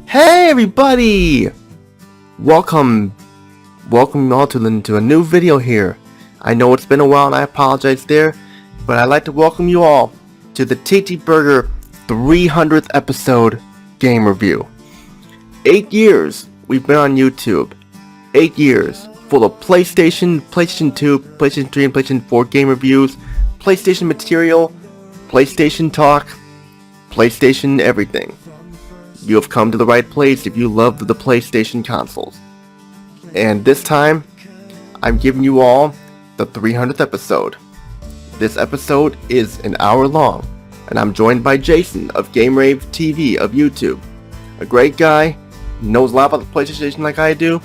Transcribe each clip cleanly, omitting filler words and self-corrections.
Hey everybody! Welcome all to a new video here. I know it's been a while and I apologize there, but I'd like to welcome you all to the TTBurger 300th episode game review. 8 years we've been on YouTube. 8 years full of PlayStation 2, PlayStation 3, and PlayStation 4 game reviews, PlayStation material, PlayStation talk, PlayStation everything. You have come to the right place if you love the PlayStation consoles. And this time, I'm giving you all the 300th episode. This episode is an hour long, and I'm joined by Jason of GameRaveTV of YouTube. A great guy, knows a lot about the PlayStation like I do,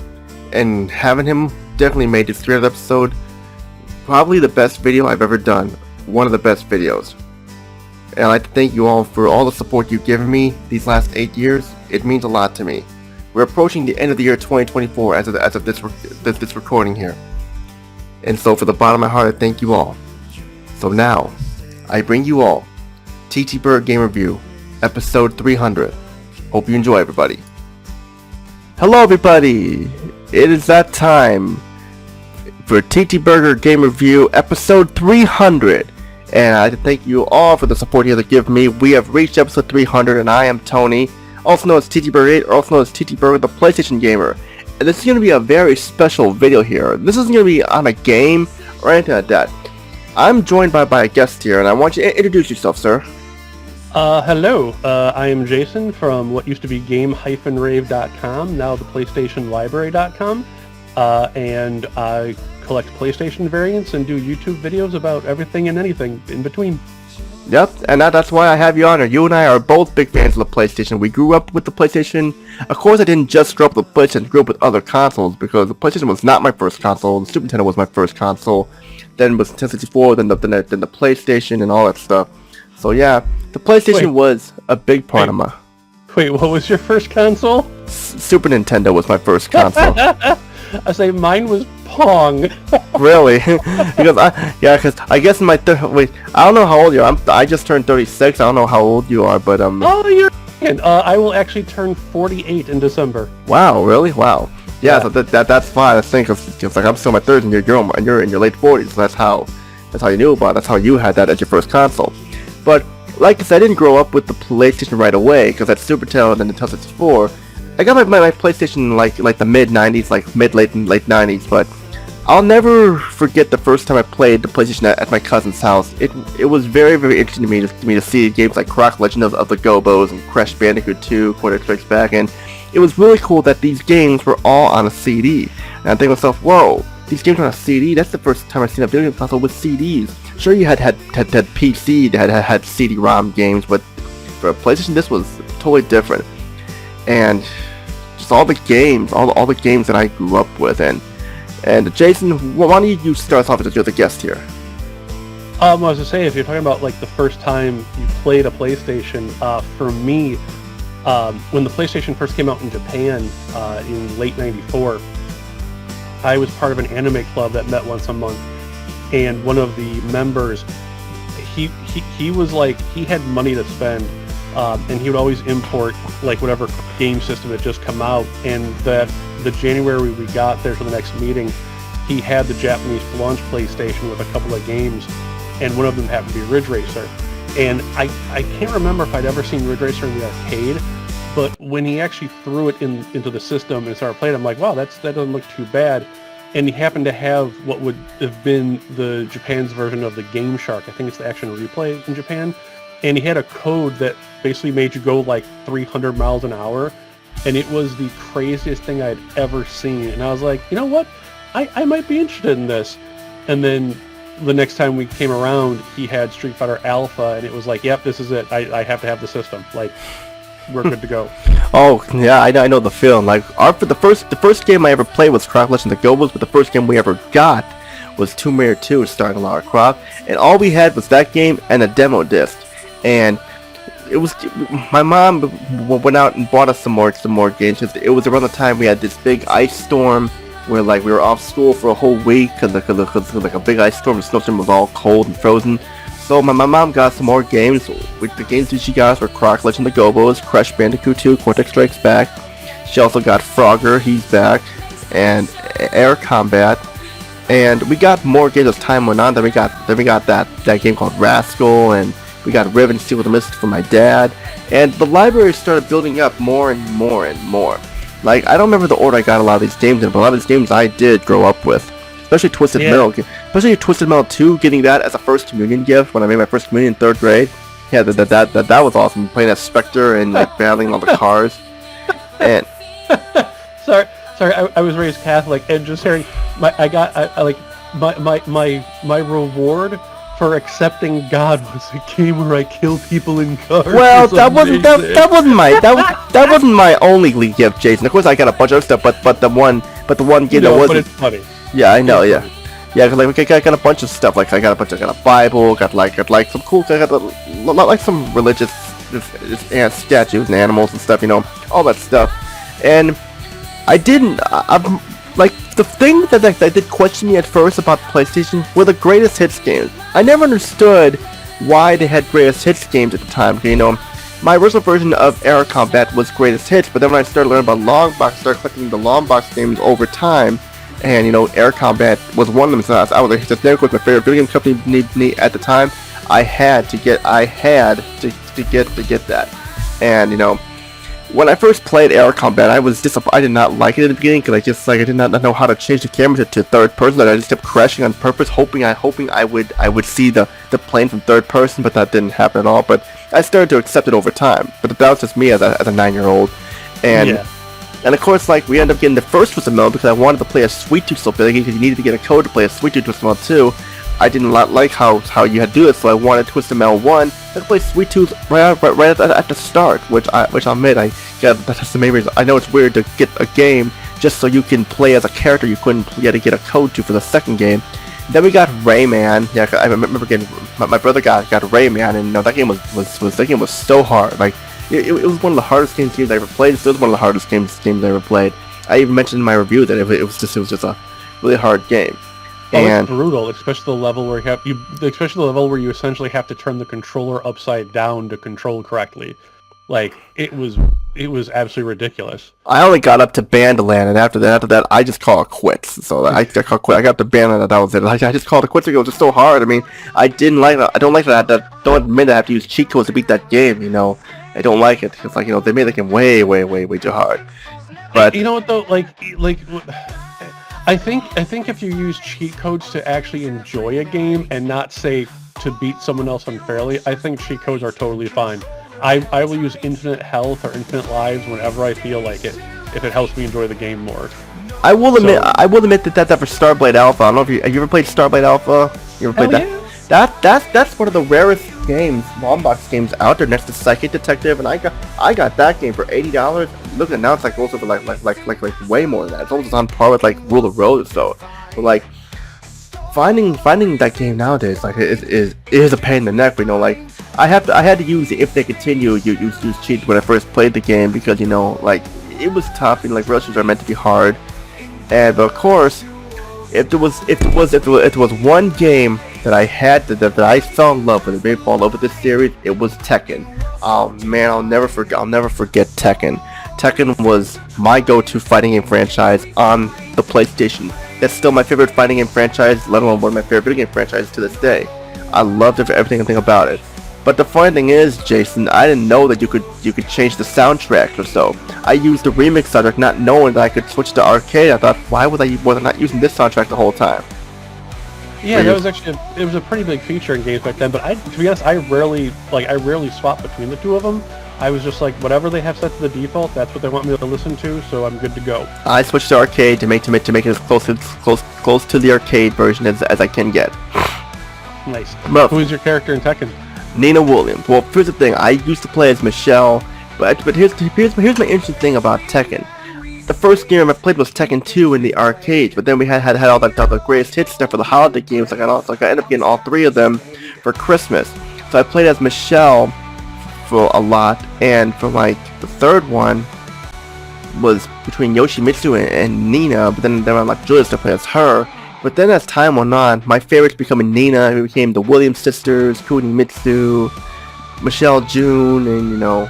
and having him definitely made this 300th episode probably the best video I've ever done. One of the best videos. And I'd like to thank you all for all the support you've given me these last 8 years. It means a lot to me. We're approaching the end of the year 2024 as of this recording here. And so for the bottom of my heart, I thank you all. So now, I bring you all TTBurger Game Review, episode 300. Hope you enjoy, everybody. Hello everybody! It is that time for TTBurger Game Review, episode 300. And I'd like to thank you all for the support you have given me. We have reached episode 300, and I am Tony, also known as TTBurger 8, or also known as TTBurger the PlayStation Gamer. And this is going to be a very special video here. This isn't going to be on a game or anything like that. I'm joined by a guest here, and I want you to introduce yourself, sir. Hello, I am Jason from what used to be game-rave.com, now the PlayStationLibrary.com, and I collect PlayStation variants and do YouTube videos about everything and anything in between. Yep, and that's why I have you on here. You and I are both big fans of the PlayStation. We grew up with the PlayStation. Of course, I didn't just grow up with the PlayStation. I grew up with other consoles because the PlayStation was not my first console. The Super Nintendo was my first console. Then it was Nintendo 64, then the PlayStation and all that stuff. So yeah, the PlayStation was a big part of my... Wait, what was your first console? Super Nintendo was my first console. I say mine was Pong. Really? Because I guess in my wait, I don't know how old you are. I just turned 36. I don't know how old you are, but Oh, you're I will actually turn 48 in December. Wow, really? Wow. Yeah, so that's fine. I think it's like I'm still in my 30s and you're in your late 40s. So that's how you knew about it. That's how you had that as your first console. But like I said, I didn't grow up with the PlayStation right away because that Super Nintendo and the Nintendo 64. I got my PlayStation like the mid 90s, like late 90s, but I'll never forget the first time I played the PlayStation at my cousin's house. It was very, very interesting to me to see games like Croc Legend of the Gobos and Crash Bandicoot 2, Quarter Strikes Back, and it was really cool that these games were all on a CD. And I think to myself, whoa, these games are on a CD? That's the first time I've seen a video game console with CDs. Sure, you had PC that had CD-ROM games, but for a PlayStation, this was totally different. And just all the games, all the games that I grew up with, and Jason, why don't you start us off as you're the guest here? I was to say, if you're talking about like the first time you played a PlayStation, for me, when the PlayStation first came out in Japan in late '94, I was part of an anime club that met once a month, and one of the members, he was like, he had money to spend. And he would always import like whatever game system had just come out, and that the January we got there for the next meeting, he had the Japanese launch PlayStation with a couple of games, and one of them happened to be Ridge Racer. And I can't remember if I'd ever seen Ridge Racer in the arcade, but when he actually threw it into the system and started playing, I'm like, wow, that doesn't look too bad. And he happened to have what would have been the Japan's version of the Game Shark. I think it's the Action Replay in Japan. And he had a code that basically made you go like 300 miles an hour. And it was the craziest thing I'd ever seen. And I was like, you know what? I might be interested in this. And then the next time we came around, he had Street Fighter Alpha. And it was like, yep, this is it. I have to have the system. Like, we're good to go. Oh, yeah, I know the feeling. Like, the first game I ever played was Croc Legend of the Gobos, but the first game we ever got was Tomb Raider 2 starring Lara Croft. And all we had was that game and a demo disc. And it was, my mom went out and bought us some more games. It was around the time we had this big ice storm where like we were off school for a whole week because like a big ice storm. The snowstorm was all cold and frozen. So my mom got some more games. The games that she got were Croc Legend of the Gobos, Crash Bandicoot 2, Cortex Strikes Back. She also got Frogger, he's back, and Air Combat. And we got more games as time went on. Then we got that game called Rascal, and we got Riven Steel with the Mist from my dad. And the library started building up more and more and more. Like, I don't remember the order I got a lot of these games in, but a lot of these games I did grow up with. Especially Twisted Metal. Especially Twisted Metal 2, getting that as a first communion gift when I made my first communion in 3rd grade. Yeah, that was awesome. Playing as Spectre and like battling all the cars. And sorry, I was raised Catholic, and just hearing my reward for accepting God was a game where I kill people in cars. Well, that wasn't my only gift, Jason. Of course, I got a bunch of stuff, but the one game that wasn't. But it's funny. Yeah, I know. Yeah, cause like I got a bunch of stuff. Like I got a Bible, got some cool, like some religious statues and animals and stuff. You know, all that stuff. And I'm like, the thing that did question me at first about PlayStation were the greatest hits games. I never understood why they had greatest hits games at the time. You know, my original version of Air Combat was greatest hits, but then when I started learning about Long Box, I started collecting the Long Box games over time, and you know, Air Combat was one of them. So I was like, just never was my favorite video game company at the time. I had to get that, and you know. When I first played Air Combat, I was disappointed. I did not like it at the beginning because I did not know how to change the camera to third person. I just kept crashing on purpose, hoping I would see the plane from third person, but that didn't happen at all. But I started to accept it over time. But that was just me as a 9-year-old, and of course, like, we ended up getting the first Twisted Metal because I wanted to play a Sweet Tooth so bad because you needed to get a code to play a Sweet Tooth Twisted Metal 2. I didn't like how you had to do it, so I wanted Twisted Metal 1. I could play Sweet Tooth right at the start, which I'll admit, that's the main reason. I know it's weird to get a game just so you can play as a character you had to get a code to for the second game. Then we got Rayman. Yeah, I remember getting my brother got Rayman, and you know, that game was so hard. Like it was one of the hardest games I ever played. Still one of the hardest games I ever played. I even mentioned in my review that it was just a really hard game. And it's brutal, especially the level where you essentially have to turn the controller upside down to control correctly. Like, it was absolutely ridiculous. I only got up to Bandaland, and after that, I just call it quits. So I got up to Bandaland, that was it. I just called it quits because it was just so hard. I mean, I don't like that. Don't admit I have to use cheat codes to beat that game. You know, I don't like it. It's like, you know, they made the game way too hard. But you know what though, like. I think if you use cheat codes to actually enjoy a game and not say to beat someone else unfairly, I think cheat codes are totally fine. I will use infinite health or infinite lives whenever I feel like it, if it helps me enjoy the game more. I will admit that for Starblade Alpha. I don't know if you ever played Starblade Alpha? You ever played that? Yeah. That's one of the rarest games, Long Box games out there, next to Psychic Detective, and I got that game for $80. Look at it now, it's like also for like way more than that. It's almost on par with like Rule of Rose, so. But like finding that game nowadays, like it is a pain in the neck. But, you know, like I had to use the if they continue use cheat when I first played the game because, you know, like it was tough. You know, like relations are meant to be hard, and but of course, if there was one game that I had that I fell in love with, it made me fall in love with this series, it was Tekken. Oh man, I'll never forget Tekken. Tekken was my go-to fighting game franchise on the PlayStation. That's still my favorite fighting game franchise, let alone one of my favorite video game franchises to this day. I loved everything about it. But the funny thing is, Jason, I didn't know that you could change the soundtrack or so. I used the remix soundtrack not knowing that I could switch to arcade. I thought, why was I not using this soundtrack the whole time? Yeah, that was actually it was a pretty big feature in games back then. But to be honest, I rarely swap between the two of them. I was just like, whatever they have set to the default, that's what they want me to listen to, so I'm good to go. I switched to arcade to make it as close to the arcade version as I can get. Nice. Well, who is your character in Tekken? Nina Williams. Well, here's the thing. I used to play as Michelle, but here's my interesting thing about Tekken. The first game I played was Tekken 2 in the arcade, but then we had all the greatest hits stuff for the holiday games. I ended up getting all 3 of them for Christmas. So I played as Michelle for a lot, and for like the third one was between Yoshimitsu and Nina, but then I like Julius to play as her, But then as time went on, my favorites becoming Nina, it became the Williams sisters, Kunimitsu, Michelle June, and you know,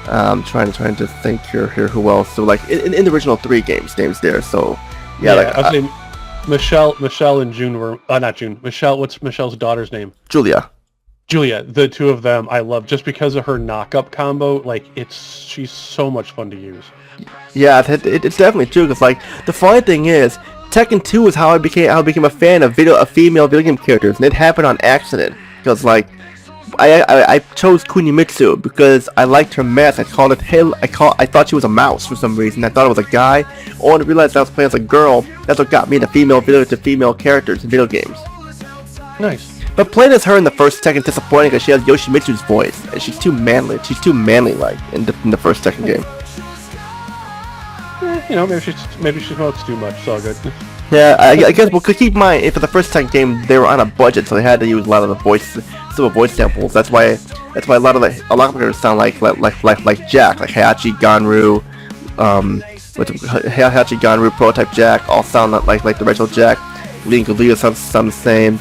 I'm trying to think here who else. So like in the original 3 games, names there. So yeah, like I was saying Michelle and June were not June. Michelle, what's Michelle's daughter's name? Julia. Julia, the two of them I love just because of her knock-up combo. Like she's so much fun to use. Yeah, it's definitely true. Cause like the funny thing is, Tekken 2 is how I became a fan of female video game characters, and it happened on accident. Because like I chose Kunimitsu because I liked her mask. I thought she was a mouse for some reason. I thought it was a guy. Only to realize I was playing as a girl. That's what got me into female characters in video games. Nice. But playing as her in the first Tekken is disappointing because she has Yoshimitsu's voice, and she's too manly. She's too manly-like in the first Tekken game. You know, maybe she smokes too much. It's all good. Yeah, I guess. Well, keep in mind, for the first Tekken game, they were on a budget, so they had to use a lot of the simple voice samples. That's why a lot of characters sound like Jack, like Heihachi Ganru, Heihachi Ganru, Prototype Jack, all sound like the original Jack. Link and Leo sound the same.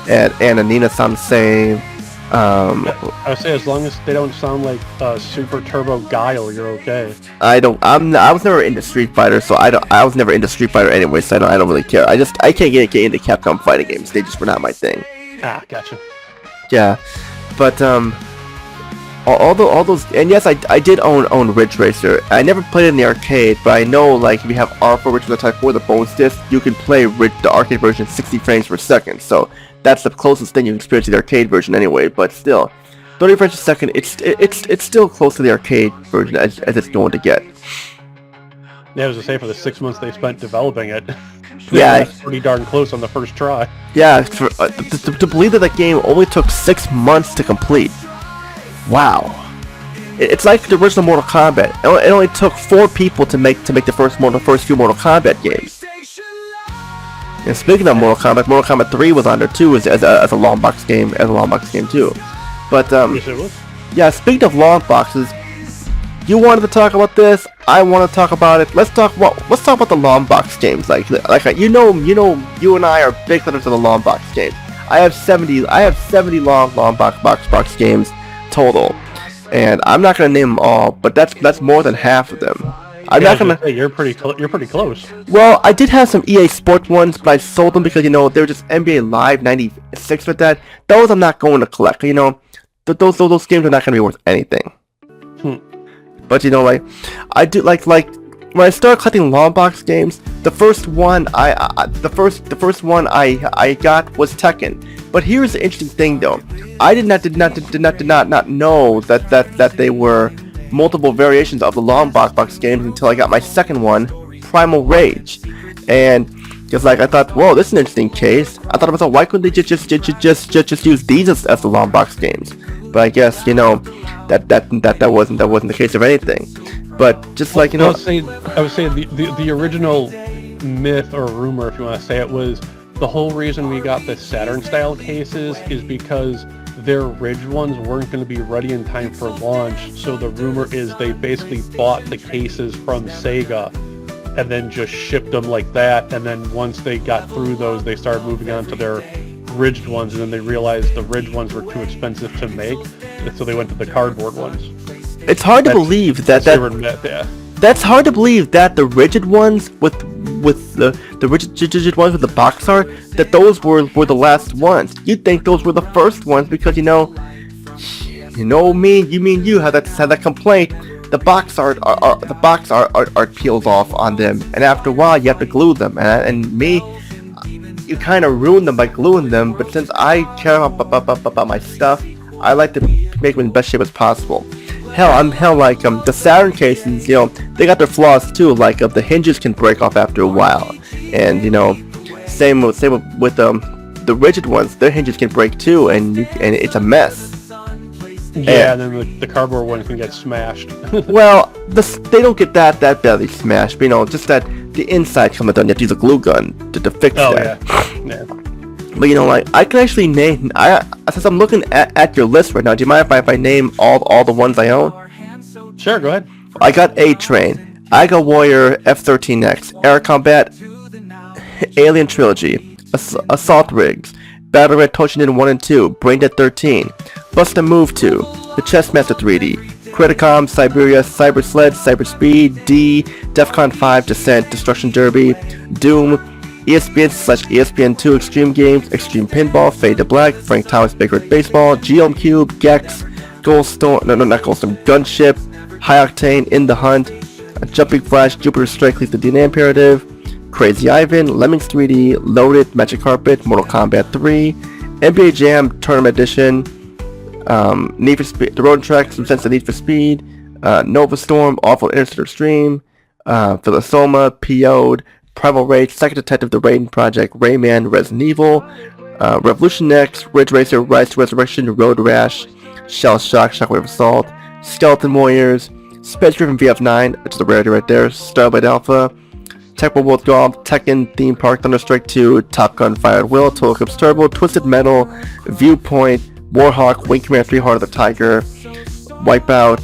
And Nina sound the same. I would say as long as they don't sound like Super Turbo Guile, you're okay. I was never into Street Fighter, so I was never into Street Fighter anyway, so I don't really care. I can't get into Capcom fighting games. They just were not my thing. Ah, gotcha. Yeah, but all those, and yes, I did own Ridge Racer. I never played it in the arcade, but I know like if you have R for Ridge Racer Type 4, the bonus disc, you can play the arcade version 60 frames per second. So that's the closest thing you can experience to the arcade version anyway. But still, 30 frames per second, it's still close to the arcade version as it's going to get. Yeah, I was to say for the 6 months they spent developing it. Yeah, pretty darn close on the first try. Yeah, to believe that game only took 6 months to complete. Wow, it's like the original Mortal Kombat. It only took 4 people to make the first few Mortal Kombat games. And speaking of Mortal Kombat 3 was on there too as a long box game, too. But Yes, it was. yeah, speaking of long boxes, you wanted to talk about this. I want to talk about it. Let's talk about the long box games. Like you and I are big fans of the long box games. I have 70 long box games total, and I'm not gonna name them all, but that's more than half of them. I'm not gonna. You're pretty close. Well, I did have some EA Sports ones, but I sold them because they were just NBA Live '96 with that. Those I'm not going to collect. Those games are not gonna be worth anything. But like I do like when I started collecting long box games, the first one I got was Tekken. But here's the interesting thing though. I did not know that they were multiple variations of the long box games until I got my second one, Primal Rage. And just like I thought, whoa, this is an interesting case. I thought why couldn't they just use these as the long box games? But I guess that wasn't the case of anything. But just like I would say the original myth or rumor, if you want to say it, was the whole reason we got the Saturn style cases is because their Ridge ones weren't going to be ready in time for launch. So the rumor is they basically bought the cases from Sega and then just shipped them like that. And then once they got through those, they started moving on to their ridged ones, and then they realized the ridged ones were too expensive to make, and so they went to the cardboard ones. It's hard to believe that's hard to believe that the rigid ones with the rigid ones with the box art, that those were the last ones. You'd think those were the first ones because you have that complaint. The box art peels off on them, and after a while you have to glue them. You kind of ruin them by gluing them. But since I care about my stuff, I like to make them in the best shape as possible. Like the Saturn cases, they got their flaws too. Like the hinges can break off after a while, and same with the rigid ones. Their hinges can break too, and it's a mess. Yeah, and then the cardboard ones can get smashed. Well, they don't get that badly smashed, but just that the inside comes undone. You have to use a glue gun to fix that. Yeah. But I can actually name. Since I'm looking at your list right now, do you mind if I name all the ones I own? Sure, go ahead. I got A-Train, I got Warrior F-13X, Air Combat, Alien Trilogy, Assault Rigs, Battle Red Toshinden 1 and 2, Braindead 13, Bust a Move 2, The Chessmaster 3D, Criticom, Siberia, Cyber Sled, Cyber Speed, D, Defcon 5, Descent, Destruction Derby, Doom, ESPN/ESPN2 Extreme Games, Extreme Pinball, Fade to Black, Frank Thomas Big Red Baseball, GM Cube, Gex, Gunship, High Octane, In the Hunt, Jumping Flash, Jupiter Strike, Lethal DNA Imperative, Crazy Ivan, Lemmings 3D, Loaded, Magic Carpet, Mortal Kombat 3, NBA Jam Tournament Edition, Need for Speed, The Road Track, Some Sense of Need for Speed, Nova Storm, Awful Interstellar Stream, Philosoma, PO'd, Primal Rage, Second Detective, The Raiden Project, Rayman, Resident Evil, Revolution X, Ridge Racer, Rise to Resurrection, Road Rash, Shell Shock, Shockwave Assault, Skeleton Warriors, Space Driven VF9, which is a rarity right there, Starblade Alpha, Tech World Golf, Tekken Theme Park, Thunderstrike 2, Top Gun Fire at Will, Total Eclipse Turbo, Twisted Metal, Viewpoint, Warhawk, Wing Commander 3, Heart of the Tiger, Wipeout,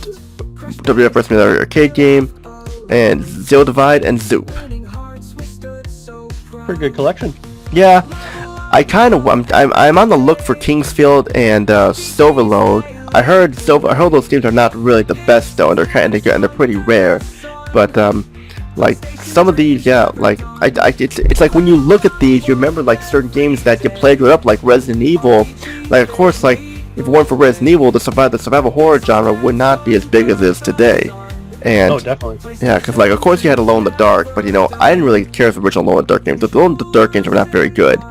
WF vs. Another arcade game, and Zero Divide and Zoop. Pretty good collection. Yeah, I'm on the look for Kingsfield and Silverlode. I heard those games are not really the best though, and they're pretty rare. But like some of these, yeah, like it's like when you look at these, you remember like certain games that you played growing up, like Resident Evil. Like of course, like if it weren't for Resident Evil, the survival horror genre would not be as big as it is today. And oh, definitely. Yeah, because like of course you had Alone in the Dark, but you know I didn't really care for the original Alone in the Dark games. The Alone in the Dark games were not very good.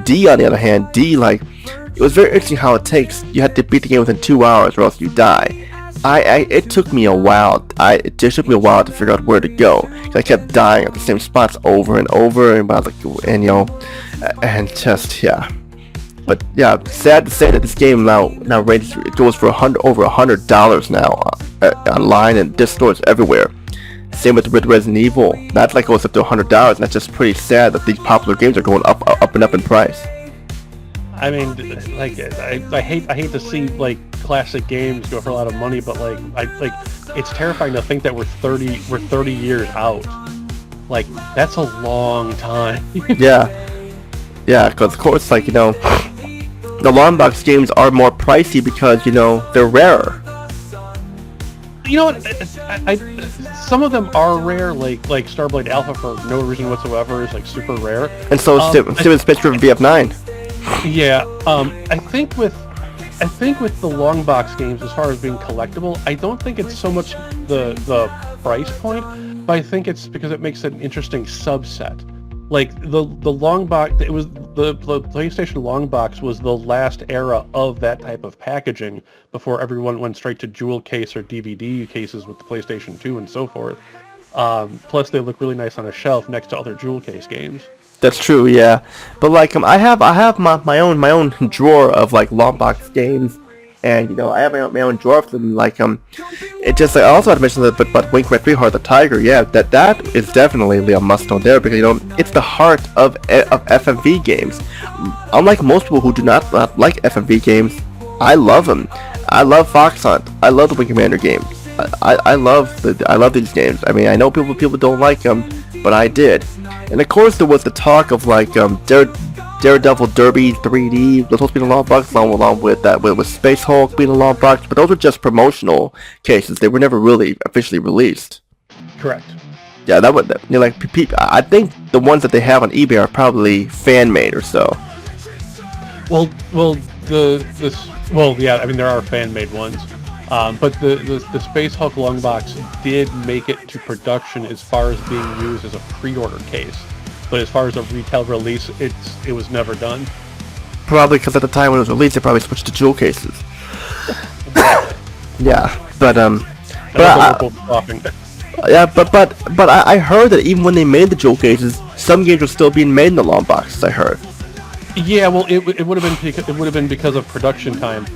D on the other hand, like it was very interesting how it takes. You had to beat the game within 2 hours or else you die. It took me a while. It just took me a while to figure out where to go. I kept dying at the same spots over and over, and just yeah. But yeah, sad to say that this game now ranges. It goes for over $100 now online and disc stores everywhere. Same with Resident Evil. That's like goes up to $100, and that's just pretty sad that these popular games are going up and up in price. I mean, like I hate to see like classic games go for a lot of money, but like it's terrifying to think that we're 30 years out. Like that's a long time. Yeah, because of course, like the long box games are more pricey because they're rarer. You know what? Some of them are rare, like Starblade Alpha for no reason whatsoever is like super rare. And so is Space Driven VF9. Yeah, I think with the long box games, as far as being collectible, I don't think it's so much the price point, but I think it's because it makes it an interesting subset. Like the long box, it was the PlayStation long box was the last era of that type of packaging before everyone went straight to jewel case or DVD cases with the PlayStation 2 and so forth. Plus, they look really nice on a shelf next to other jewel case games. That's true, yeah. But like I have my own drawer of like long box games, and I have my own drawer of them. Like it just I also had to mention that, but Wing Commander 3 Heart of the Tiger, yeah, that is definitely a must-own there because it's the heart of FMV games. Unlike most people who do not like FMV games, I love them. I love Fox Hunt. I love the Wing Commander games. I love these games. I mean, I know people don't like them, but I did. And of course, there was the talk of like Daredevil Derby 3D was supposed to be in a long box, along with that with Space Hulk being a long box, but those were just promotional cases. They were never really officially released. Correct. Yeah, that would I think the ones that they have on eBay are probably fan made or so. Well, yeah. I mean, there are fan made ones. But the Space Hulk long box did make it to production as far as being used as a pre-order case, but as far as a retail release, it was never done. Probably because at the time when it was released, they probably switched to jewel cases. Yeah, but I heard that even when they made the jewel cases, some games were still being made in the long boxes. I heard. Yeah, well, it would have been because of production time.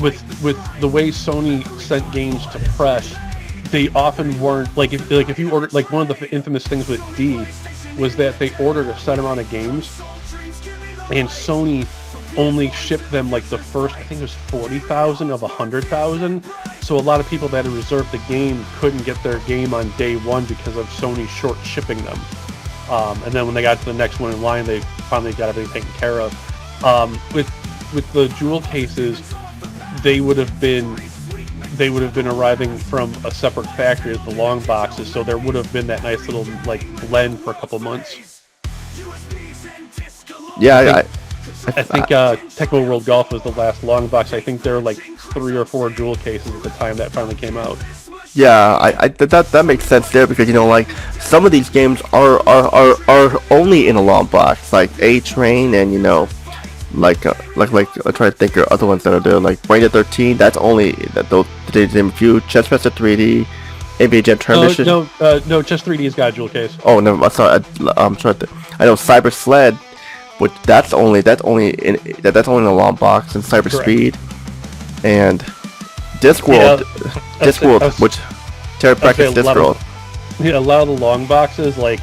With the way Sony sent games to press, they often weren't like if you ordered, like one of the infamous things with D was that they ordered a set amount of games and Sony only shipped them like the first, I think it was 40,000 of 100,000. So a lot of people that had reserved the game couldn't get their game on day one because of Sony short shipping them. And then when they got to the next one in line, they finally got everything taken care of. With the jewel cases, they would have been arriving from a separate factory as the long boxes, so there would have been that nice little like blend for a couple months. Yeah, I think Tecmo World Golf was the last long box. I think there were like 3 or 4 jewel cases at the time that finally came out. yeah, that makes sense there, because like some of these games are only in a long box, like A Train, and like I try to think of other ones that are there, like Brain 13. That's only those they name a few. Chessmaster 3D, NBA Jam Tournament. No, just 3D's got a jewel case. Oh no, I'm sorry. I'm trying to. I know Cyber Sled, which that's only in a long box, and Cyber Correct. Speed, and Discworld, which Terra Practice Discworld. Yeah, a lot of the long boxes, like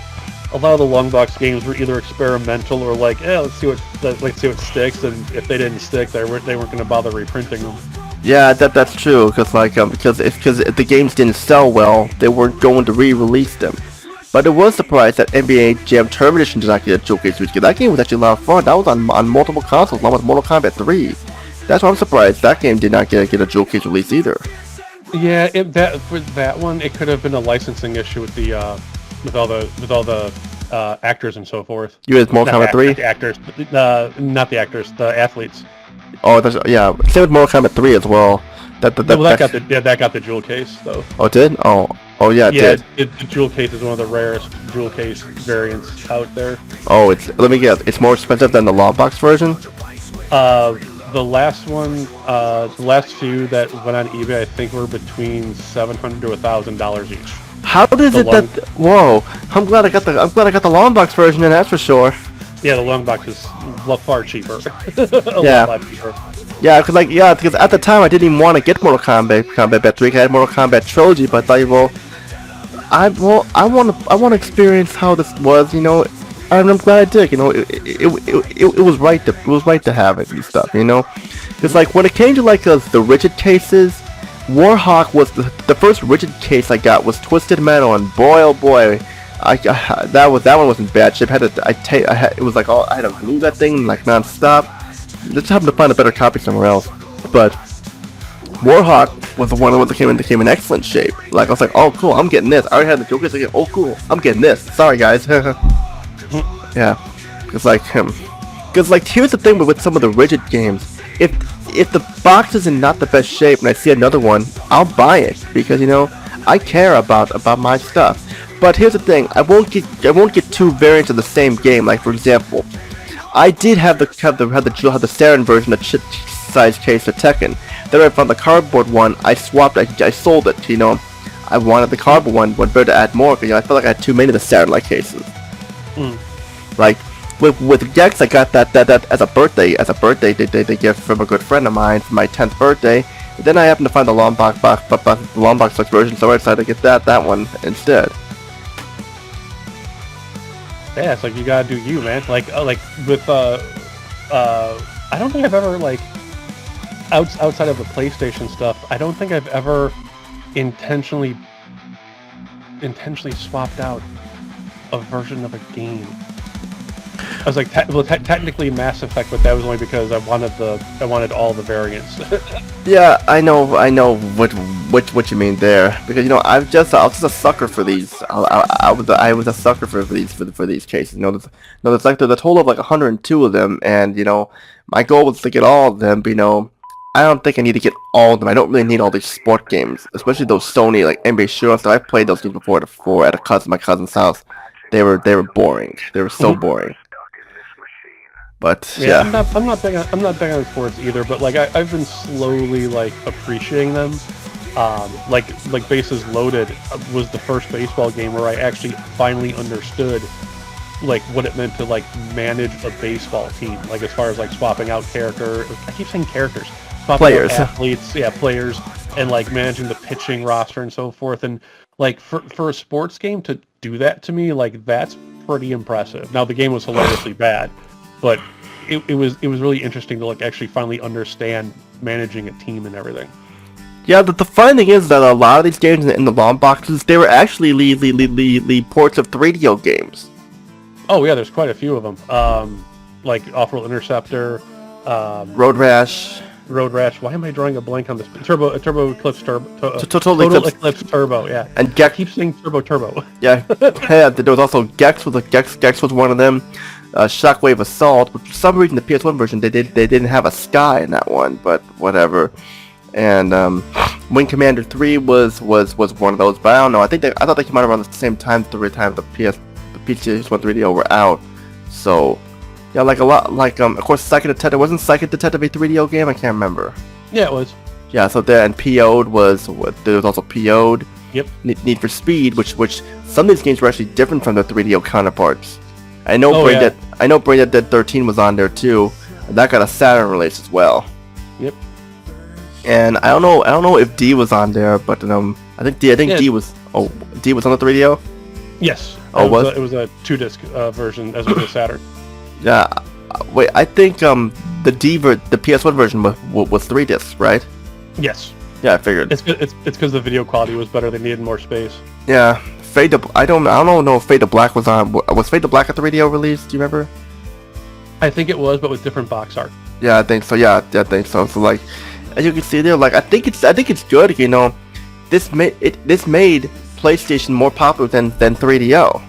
a lot of the long box games were either experimental or like, let's see what sticks, and if they didn't stick, they weren't going to bother reprinting them. Yeah, that's true, because if the games didn't sell well, they weren't going to re-release them. But it was surprised that NBA Jam Tournament Edition did not get a jewel case release. That game was actually a lot of fun. That was on multiple consoles, along with Mortal Kombat 3. That's why I'm surprised that game did not get a jewel case release either. Yeah, with that one, it could have been a licensing issue with the with all the actors and so forth. You had Mortal Kombat 3? The actors, not the actors, the athletes. Oh, yeah. Same with Mortal Kombat 3 as well. That got the jewel case though. Oh, it did? Oh yeah, it did. The jewel case is one of the rarest jewel case variants out there. Oh, let me guess. It's more expensive than the long box version? The last one, the last few that went on eBay, I think were between $700 to $1,000 each. How is it that? Whoa! I'm glad I got the long box version, and that's for sure. Yeah, the long box is far cheaper. Yeah. Lot cheaper. Yeah, because at the time I didn't even want to get Mortal Kombat 3. I had Mortal Kombat Trilogy, but I thought, I want to experience how this was, and I'm glad I did. It was right to have it and stuff. It's like when it came to like the rigid cases, Warhawk was the first rigid case I got was Twisted Metal, and boy oh boy, that one was in bad shape. It was like I had to glue that thing like non-stop. Just happened to find a better copy somewhere else. But Warhawk was the one that came in excellent shape. Like I was like, oh cool, I'm getting this. I already had the Joker. Like, oh cool, I'm getting this. Sorry guys. Yeah, it's like because like here's the thing with some of the rigid games. If the box is in not the best shape and I see another one, I'll buy it because I care about my stuff. But here's the thing, I won't get 2 variants of the same game. Like for example, I did have the Saren version, the chip size case for Tekken. Then I found the cardboard one. I swapped. I sold it. I wanted the cardboard one. But better to add more because I felt like I had too many of the Saren-like cases. Like with Gex, I got that as a birthday gift from a good friend of mine for my 10th birthday. But then I happened to find the long box version, so I decided to get that one instead. Yeah, it's like you gotta do you, man. Like with I don't think I've ever like outside of the PlayStation stuff. I don't think I've ever intentionally swapped out a version of a game. I was like, technically Mass Effect, but that was only because I wanted all the variants. Yeah, I know what you mean there, because I was just a sucker for these. I was a sucker for these cases. There's like the total of like 102 of them, and my goal was to get all of them. But I don't think I need to get all of them. I don't really need all these sport games, especially those Sony like NBA Shootout stuff. I've played those games before at my cousin's house. They were boring. They were so boring. But yeah, I'm not big on sports either. But like I've been slowly like appreciating them. Like Bases Loaded was the first baseball game where I actually finally understood like what it meant to like manage a baseball team. Like as far as like swapping out I keep saying characters. Players, athletes, players, and like managing the pitching roster and so forth. And like for a sports game to do that to me, like that's pretty impressive. Now the game was hilariously bad, but it was really interesting to like actually finally understand managing a team and everything. Yeah, the funny thing is that a lot of these games in the long boxes, they were actually lead ports of 3DO games. Oh yeah, there's quite a few of them. Like Off-Road Interceptor, Road Rash. Road Rash. Why am I drawing a blank on this? Turbo Eclipse Turbo. Total Eclipse Turbo. Yeah. And I keep saying Turbo. Yeah, yeah. There was also Gex. Gex was one of them. Shockwave Assault. But for some reason, the PS1 version they didn't have a sky in that one, but whatever. And Wing Commander 3 was one of those, but I don't know. I thought they came out around the same time. The PlayStation 3DO were out. So yeah, like a lot, like of course Psychic Detective. Wasn't Psychic Detective a 3DO game? I can't remember. Yeah, it was. Yeah, so there, and PO'd there was also PO'd. Yep. Need for Speed, which some of these games were actually different from their 3DO counterparts. I know Brain Dead 13 was on there too. And that got a Saturn release as well. Yep. And I don't know if D was on there, but I think D was on the 3DO. Yes. Oh, it was a 2-disc version as well as Saturn. Yeah. Wait, I think the PS1 version was 3 discs, right? Yes. Yeah, I figured. It's because the video quality was better. They needed more space. Yeah. I don't know if Fade to Black was on. Was Fade to Black a 3DO release? Do you remember? I think it was, but with different box art. Yeah, I think so. Yeah, I think so. So like, as you can see there, like I think it's good. You know, this made PlayStation more popular than 3DO.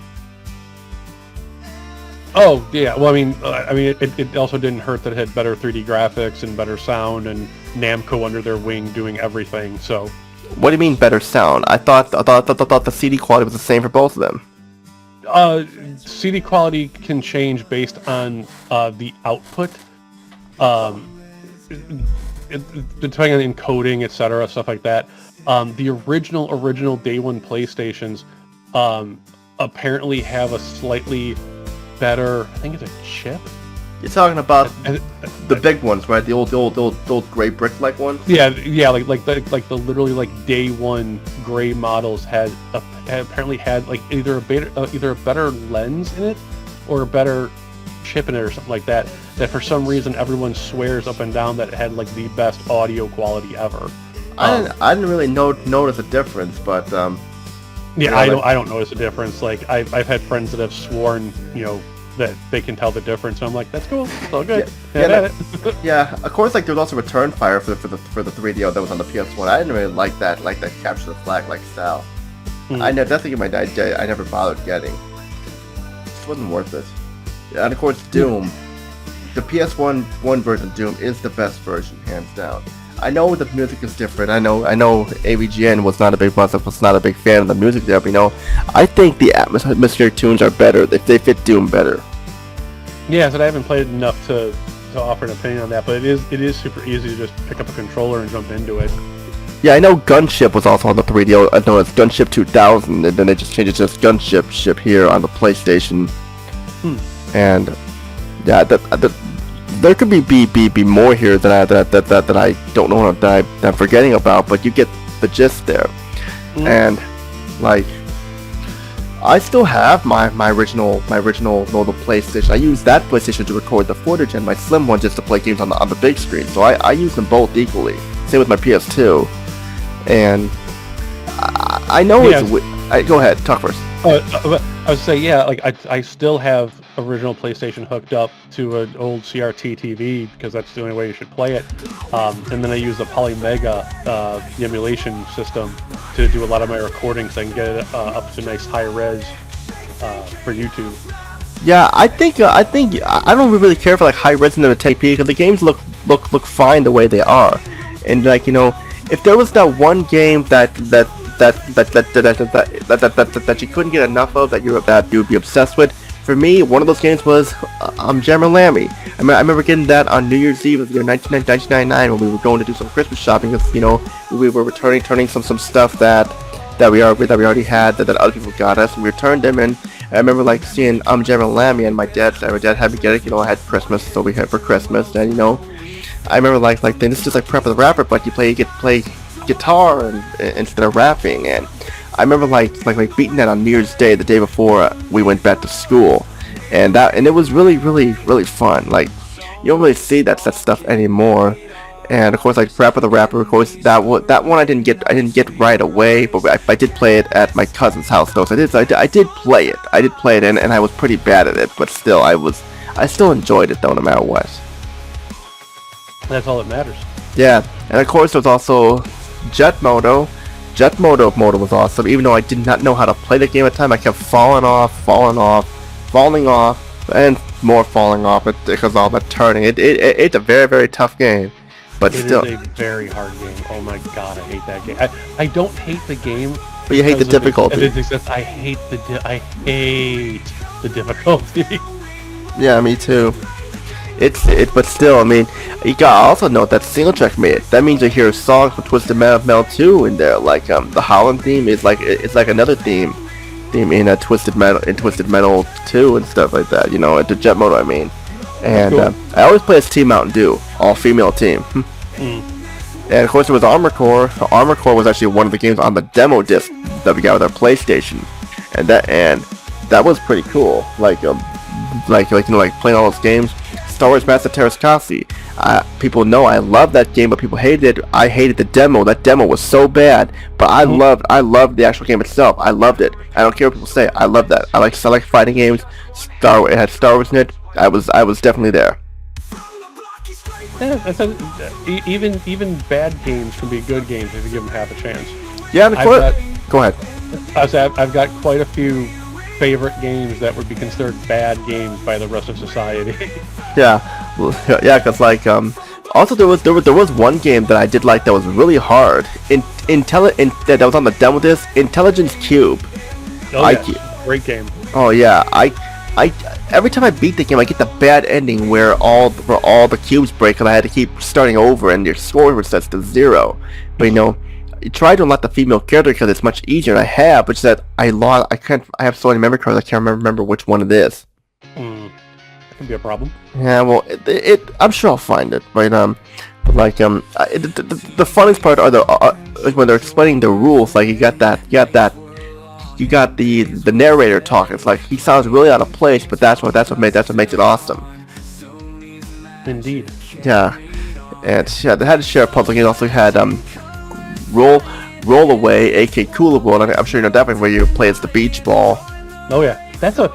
Oh yeah, well I mean it also didn't hurt that it had better 3D graphics and better sound and Namco under their wing doing everything. So. What do you mean better sound? I thought the CD quality was the same for both of them. CD quality can change based on the output, depending on encoding, etc., stuff like that. The original day one PlayStations apparently have a slightly better, I think it's a chip. You're talking about the big ones, right? The old gray brick-like ones. Yeah, like the literally like day one gray models apparently had like either a better lens in it or a better chip in it or something like that. That for some reason everyone swears up and down that it had like the best audio quality ever. I didn't really notice a difference, but yeah, I don't notice a difference. Like I've had friends that have sworn, that they can tell the difference. And I'm like, that's cool. It's all good. Yeah. Of course, like there was also Return Fire for the 3DO that was on the PS1. I didn't really like that capture the flag like style. That's like I never bothered getting. It just wasn't worth it. Yeah, and of course Doom. The PS1 version of Doom is the best version, hands down. I know the music is different. I know AVGN was not a big fan of the music there, but I think the atmospheric tunes are better. They fit Doom better. Yeah, so I haven't played enough to offer an opinion on that, but it is super easy to just pick up a controller and jump into it. Yeah, I know Gunship was also on the 3DO. I know it's Gunship 2000, and then they just changed it to just Gunship here on the PlayStation. And yeah, there could be more here that I don't know that I'm forgetting about, but you get the gist there. And like, I still have my original Moto PlayStation. I use that PlayStation to record the 4th gen, my slim one, just to play games on the big screen. So I use them both equally. Same with my PS2. And I know go ahead, talk first. I would say, yeah, like I still have original PlayStation hooked up to an old CRT TV because that's the only way you should play it. And then I use the Polymega emulation system to do a lot of my recordings. So I can get it up to nice high res for YouTube. Yeah, I think I don't really care for like high res in the 1080p because the games look fine the way they are. And like if there was that one game that you couldn't get enough of, that you'd be obsessed with. For me, one of those games was Lammy. I remember getting that on New Year's Eve of the year 1999 when we were going to do some Christmas shopping because we were returning some stuff that we already had that other people got us, and we returned them. And I remember like seeing Lammy, and my dad had me get it. I had Christmas, so we had for Christmas. And I remember like this is just like Parappa the Rapper, but you get to play guitar instead of rapping. And I remember like beating that on New Year's Day, the day before we went back to school, and it was really fun. Like you don't really see that stuff anymore, And of course, like Parappa the Rapper, of course, that one I didn't get right away, but I did play it at my cousin's house though. So I did play it, and I was pretty bad at it, but still I still enjoyed it though, no matter what. That's all that matters. Yeah, and of course there's also Jet Moto. Jet Moto was awesome. Even though I did not know how to play the game at the time, I kept falling off, and more falling off because of all that turning. It's a very, very tough game. But still, it is a very hard game. Oh my god, I hate that game. I don't hate the game, but you hate the difficulty. I hate the difficulty. Yeah, me too. But still, I mean, you gotta also note that single track made it. That means you hear songs from Twisted Metal 2 in there, like the Holland theme is like another theme in Twisted Metal 2 and stuff like that. You know, the Jet Moto, I mean. And cool. I always play as Team Mountain Dew, all female team. And of course there was Armor Core. Armor Core was actually one of the games on the demo disc that we got with our PlayStation, and that was pretty cool. Like playing all those games. Star Wars Master Terrace Kasi. People know I love that game, but people hated it. I hated the demo. That demo was so bad, but I loved the actual game itself. I loved it. I don't care what people say. I love that. I like fighting games. It had Star Wars in it. I was definitely there. Yeah, even bad games can be good games if you give them half a chance. Yeah, go ahead. I've got quite a few favorite games that would be considered bad games by the rest of society. Yeah, well, yeah, because like also there was one game that I did like that was really hard. That was on the demo disc. Intelligence Cube. Oh yeah, great game. Oh yeah, I every time I beat the game, I get the bad ending where all the cubes break and I had to keep starting over and your score resets to 0. But you know, I tried to unlock the female character because it's much easier, and I have, but that I have so many memory cards I can't remember which one it is. That can be a problem. Yeah, well, I'm sure I'll find it. But like the funniest part are when they're explaining the rules. Like you got the narrator talking. It's like he sounds really out of place, but that's what makes it awesome. Indeed. Yeah, and yeah, they had to share a puzzle game. Also had Roll Away, aka Cooler World. I'm sure you know that one where you play as the beach ball. Oh yeah, that's a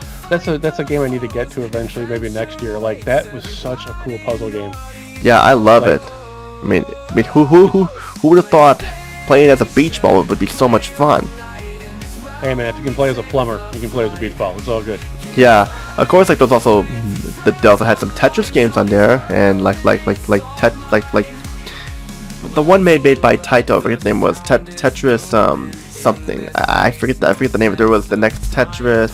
game I need to get to eventually, maybe next year. Like that was such a cool puzzle game. Yeah, I love it. I mean, who would have thought playing as a beach ball would be so much fun? Hey man, if you can play as a plumber, you can play as a beach ball. It's all good. Yeah, of course. Like they also had some Tetris games on there, and like the one made by Taito. I forget the name was Tetris something. I forget the name. There was the next Tetris.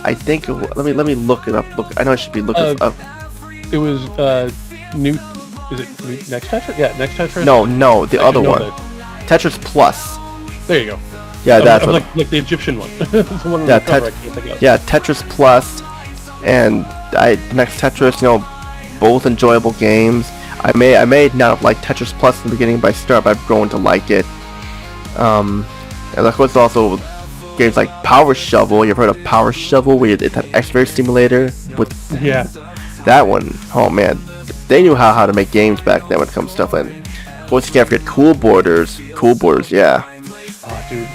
I think. Let me look it up. I know I should be looking up. It was new. Is it next Tetris? Yeah, next Tetris. No, the other one. Tetris Plus. There you go. Yeah, that's like the Egyptian one. The one on the cover, I can't think of. Yeah, Tetris Plus, and next Tetris. You know, both enjoyable games. I may not have liked Tetris Plus in the beginning, but I've grown to like it. And of course, also games like Power Shovel. You've heard of Power Shovel, where it's an X-ray simulator with that one. Oh man, they knew how to make games back then when it comes to stuff. And of course, you can't forget Cool Borders. Yeah. Oh, dude,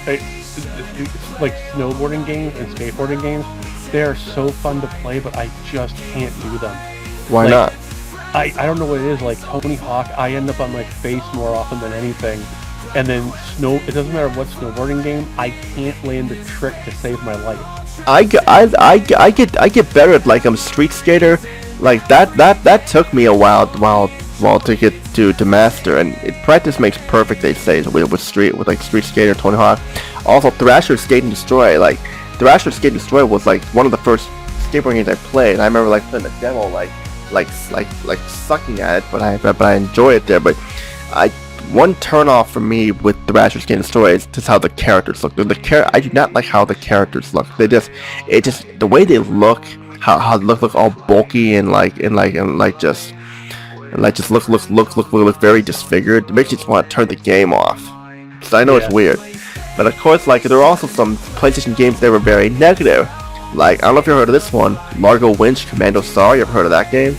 like snowboarding games and skateboarding games, they are so fun to play, but I just can't do them. Why not? I don't know what it is. Like Tony Hawk, I end up on my face more often than anything. And then it doesn't matter what snowboarding game, I can't land a trick to save my life. I get better at like Street Skater. Like that took me a while to get to master, and practice makes perfect, they say, with Street Skater, Tony Hawk. Also Thrasher Skate and Destroy. Like Thrasher Skate and Destroy was like one of the first skateboarding games I played, and I remember like playing the demo like sucking at it, but I enjoy it there. But one turn off for me with Thrasher Skate and Destroy is just how the characters look. I do not like how the characters look. The way they look, how they look all bulky and just look very disfigured. It makes you just want to turn the game off. So I know it's weird, but of course, like there are also some PlayStation games that were very negative. Like I don't know if you heard of this one, Largo Winch Commando Star. You ever heard of that game?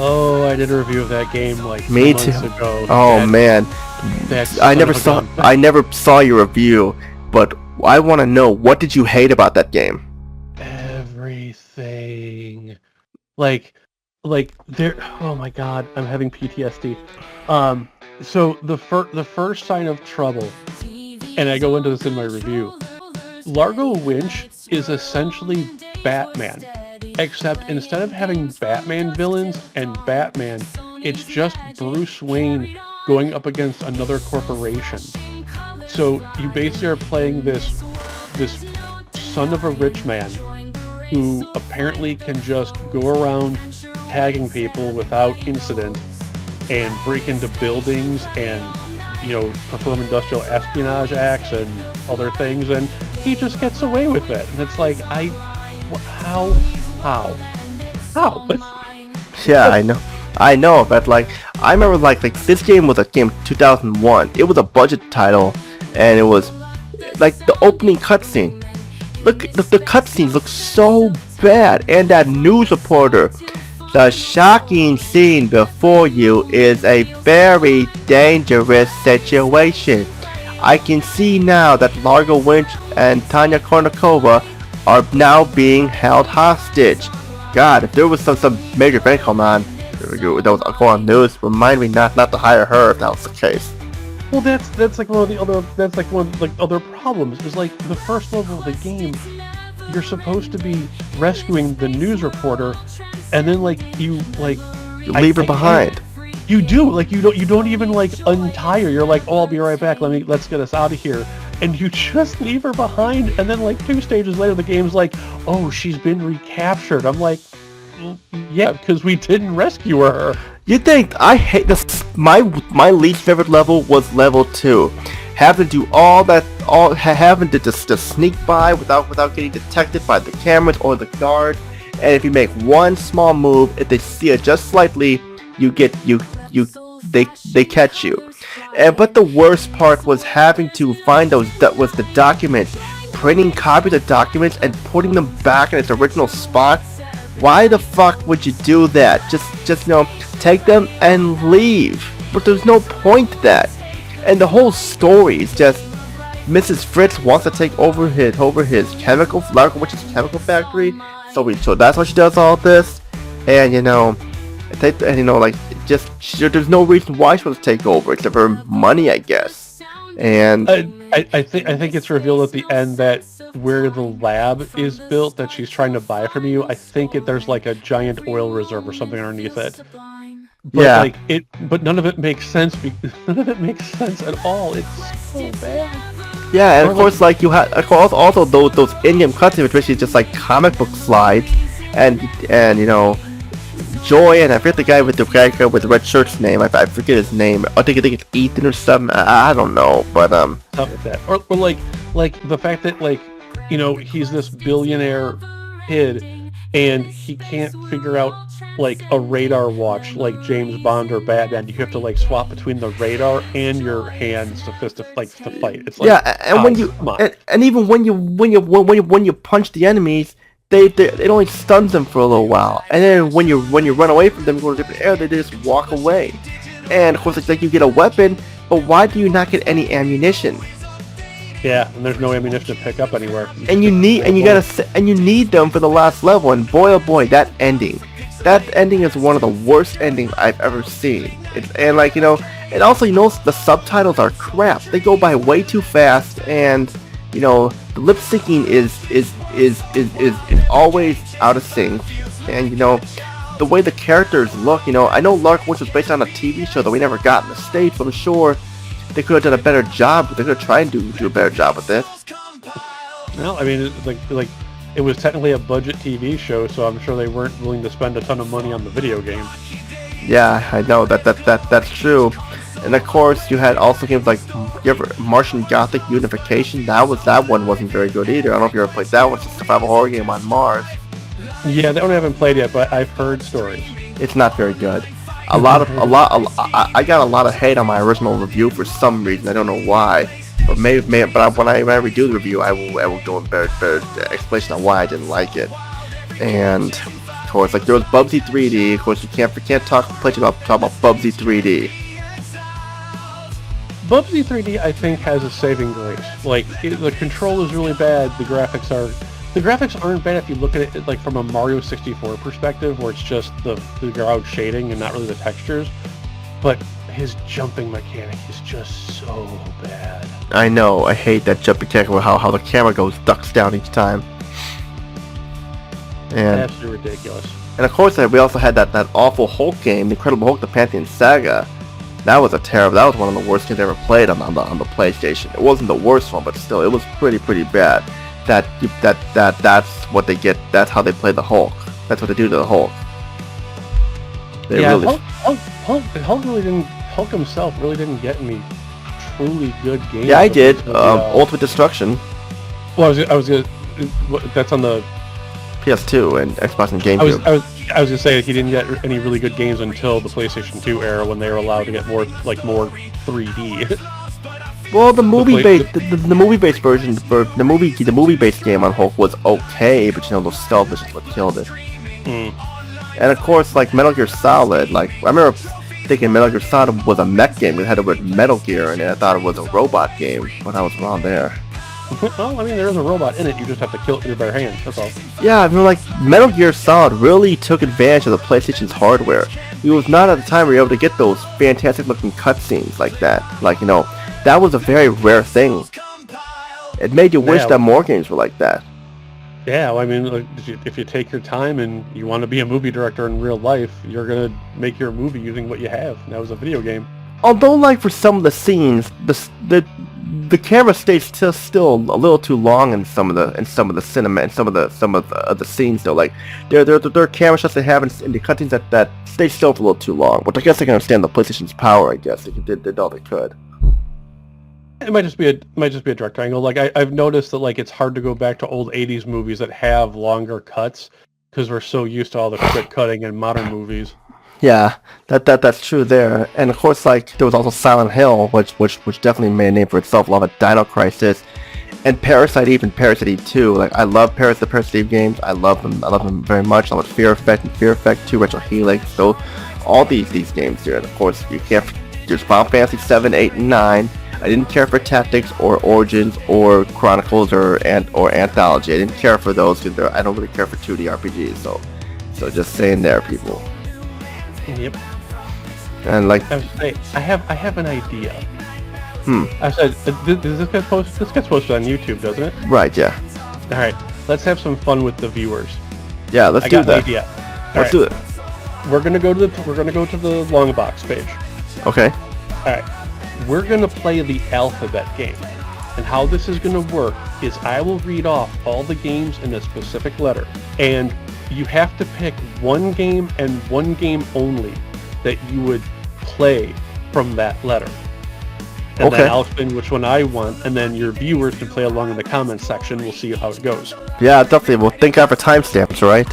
Oh, I did a review of that game like Me 2 too. months ago. Oh man, I never saw. I never saw your review, but I want to know, what did you hate about that game? Everything. Like there. Oh my God, I'm having PTSD. So the first sign of trouble, and I go into this in my review. Largo Winch is essentially Batman, except instead of having Batman villains and Batman, it's just Bruce Wayne going up against another corporation. So you basically are playing this son of a rich man who apparently can just go around tagging people without incident and break into buildings and, you know, perform industrial espionage acts and other things, and he just gets away with it. And it's like, how? Yeah, I know, but like, I remember like this game was a game 2001. It was a budget title, and it was like the opening cutscene. Look, the cutscenes look so bad, and that news reporter. The shocking scene before you is a very dangerous situation. I can see now that Largo Winch and Tanya Kournikova are now being held hostage. God, if there was some major event going on that was going on news, remind me not to hire her if that was the case. Well, that's like one of the other problems. Is like the first level of the game, you're supposed to be rescuing the news reporter, and then you leave her behind. You do, like, you don't even like untie her. You're like, oh, I'll be right back. Let's get us out of here. And you just leave her behind, and then like 2 stages later, the game's like, oh, she's been recaptured. I'm like, yeah, because we didn't rescue her. You think I hate this? My least favorite level was level 2. Having to do having to just sneak by without getting detected by the cameras or the guard. And if you make one small move, if they see it just slightly, they catch you. But the worst part was having to find the documents, printing copies of documents and putting them back in its original spot. Why the fuck would you do that? Just take them and leave. But there's no point to that. And the whole story is just Mrs. Fritz wants to take over his chemical factory. So that's why she does all this. And there's no reason why she wants to take over except for money, I guess. And I think it's revealed at the end that where the lab is built that she's trying to buy from you, I think there's like a giant oil reserve or something underneath it. But yeah. But none of it makes sense. None of it makes sense at all. It's so bad. Yeah, and of course, like you had, also those in-game cutscenes, which is just like comic book slides, and Joy, and I forget the guy with the red shirt's name. I forget his name. I think it's Ethan or something. I don't know, but Stuff like that, or like the fact that he's this billionaire kid, and he can't figure out like a radar watch like James Bond or Batman. You have to like swap between the radar and your hands to fight. It's like, yeah, and even when you punch the enemies, it only stuns them for a little while, and then when you run away from them, go to a different area, they just walk away. And of course, it's like you get a weapon, but why do you not get any ammunition? Yeah, and there's no ammunition to pick up anywhere. And you need them for the last level. And boy, oh boy, that ending is one of the worst endings I've ever seen. And also the subtitles are crap. They go by way too fast, and the lip syncing is always out of sync. And the way the characters look, I know Lark Witch was based on a TV show that we never got in the States, but I'm sure they could have done a better job. They could have tried to do a better job with this. Well, I mean, it was technically a budget TV show, so I'm sure they weren't willing to spend a ton of money on the video game. Yeah, I know that's true. And of course, you had also games like Martian Gothic Unification. That one wasn't very good either. I don't know if you ever played that one. It's a survival horror game on Mars. Yeah, that one I haven't played yet, but I've heard stories. It's not very good. I got a lot of hate on my original review for some reason. I don't know why, but but when I redo the review, I will go in better explanation on why I didn't like it. And Of course, like there was Bubsy 3D. Of course, you can't talk about Bubsy 3D. Bubsy 3D, I think, has a saving grace. Like the control is really bad. The graphics aren't bad if you look at it like from a Mario 64 perspective, where it's just the ground shading and not really the textures. But his jumping mechanic is just so bad. I know. I hate that jumping mechanic where how the camera ducks down each time. And absolutely ridiculous. And of course, we also had that awful Hulk game, The Incredible Hulk: The Pantheon Saga. That was one of the worst games I ever played on the PlayStation. It wasn't the worst one, but still, it was pretty bad. That's what they get. That's how they play the Hulk. That's what they do to the Hulk. Hulk himself really didn't get any truly good games. Yeah, I did. Ultimate Destruction. Well, that's on the PS2 and Xbox and GameCube. I was gonna say he didn't get any really good games until the PlayStation 2 era, when they were allowed to get more 3D. Well, the movie-based version, the movie-based game on Hulk was okay, but those stealth missions what killed it. And of course, like Metal Gear Solid, like I remember thinking Metal Gear Solid was a mech game. It had the word Metal Gear, and I thought it was a robot game, but I was wrong there. Well, I mean, there is a robot in it. You just have to kill it with your bare hands. That's all. Yeah, I mean, like Metal Gear Solid really took advantage of the PlayStation's hardware. It was not at the time we were able to get those fantastic-looking cutscenes like that. Like that was a very rare thing. It made you wish that more games were like that. Yeah, well, I mean, like, if you take your time and you want to be a movie director in real life, you're gonna make your movie using what you have. And that was a video game. Although, like for some of the scenes, the camera stays still a little too long in some of the cinema and some of the scenes though. Like there are camera shots they have in the cutscenes that stay still for a little too long. Which I guess I can understand the PlayStation's power. I guess they did all they could. It might just be a direct angle. Like I've noticed that like it's hard to go back to old '80s movies that have longer cuts because we're so used to all the quick cutting in modern movies. Yeah, that's true there. And of course, like there was also Silent Hill, which definitely made a name for itself. A lot of Dino Crisis, and Parasite Eve 2. Like I love the Parasite Eve games. I love them very much. I love Fear Effect and Fear Effect 2, Retro Helix. So all these games here. And of course, you can't. There's Final Fantasy 7, 8, and 9. I didn't care for Tactics or Origins or Chronicles or Anthology. I didn't care for those because I don't really care for 2D RPGs. So just saying there, people. Yep. And like I have an idea. I said this gets posted on YouTube, doesn't it? Right. Yeah. All right. Let's have some fun with the viewers. Yeah. Let's do that. An idea. Let's do it. We're gonna go to the Long Box page. Okay. All right. We're gonna play the alphabet game, and how this is gonna work is I will read off all the games in a specific letter, and you have to pick one game and one game only that you would play from that letter. And then I'll explain which one I want, and then your viewers can play along in the comments section. We'll see how it goes. Yeah, definitely. We'll think out for timestamps, right?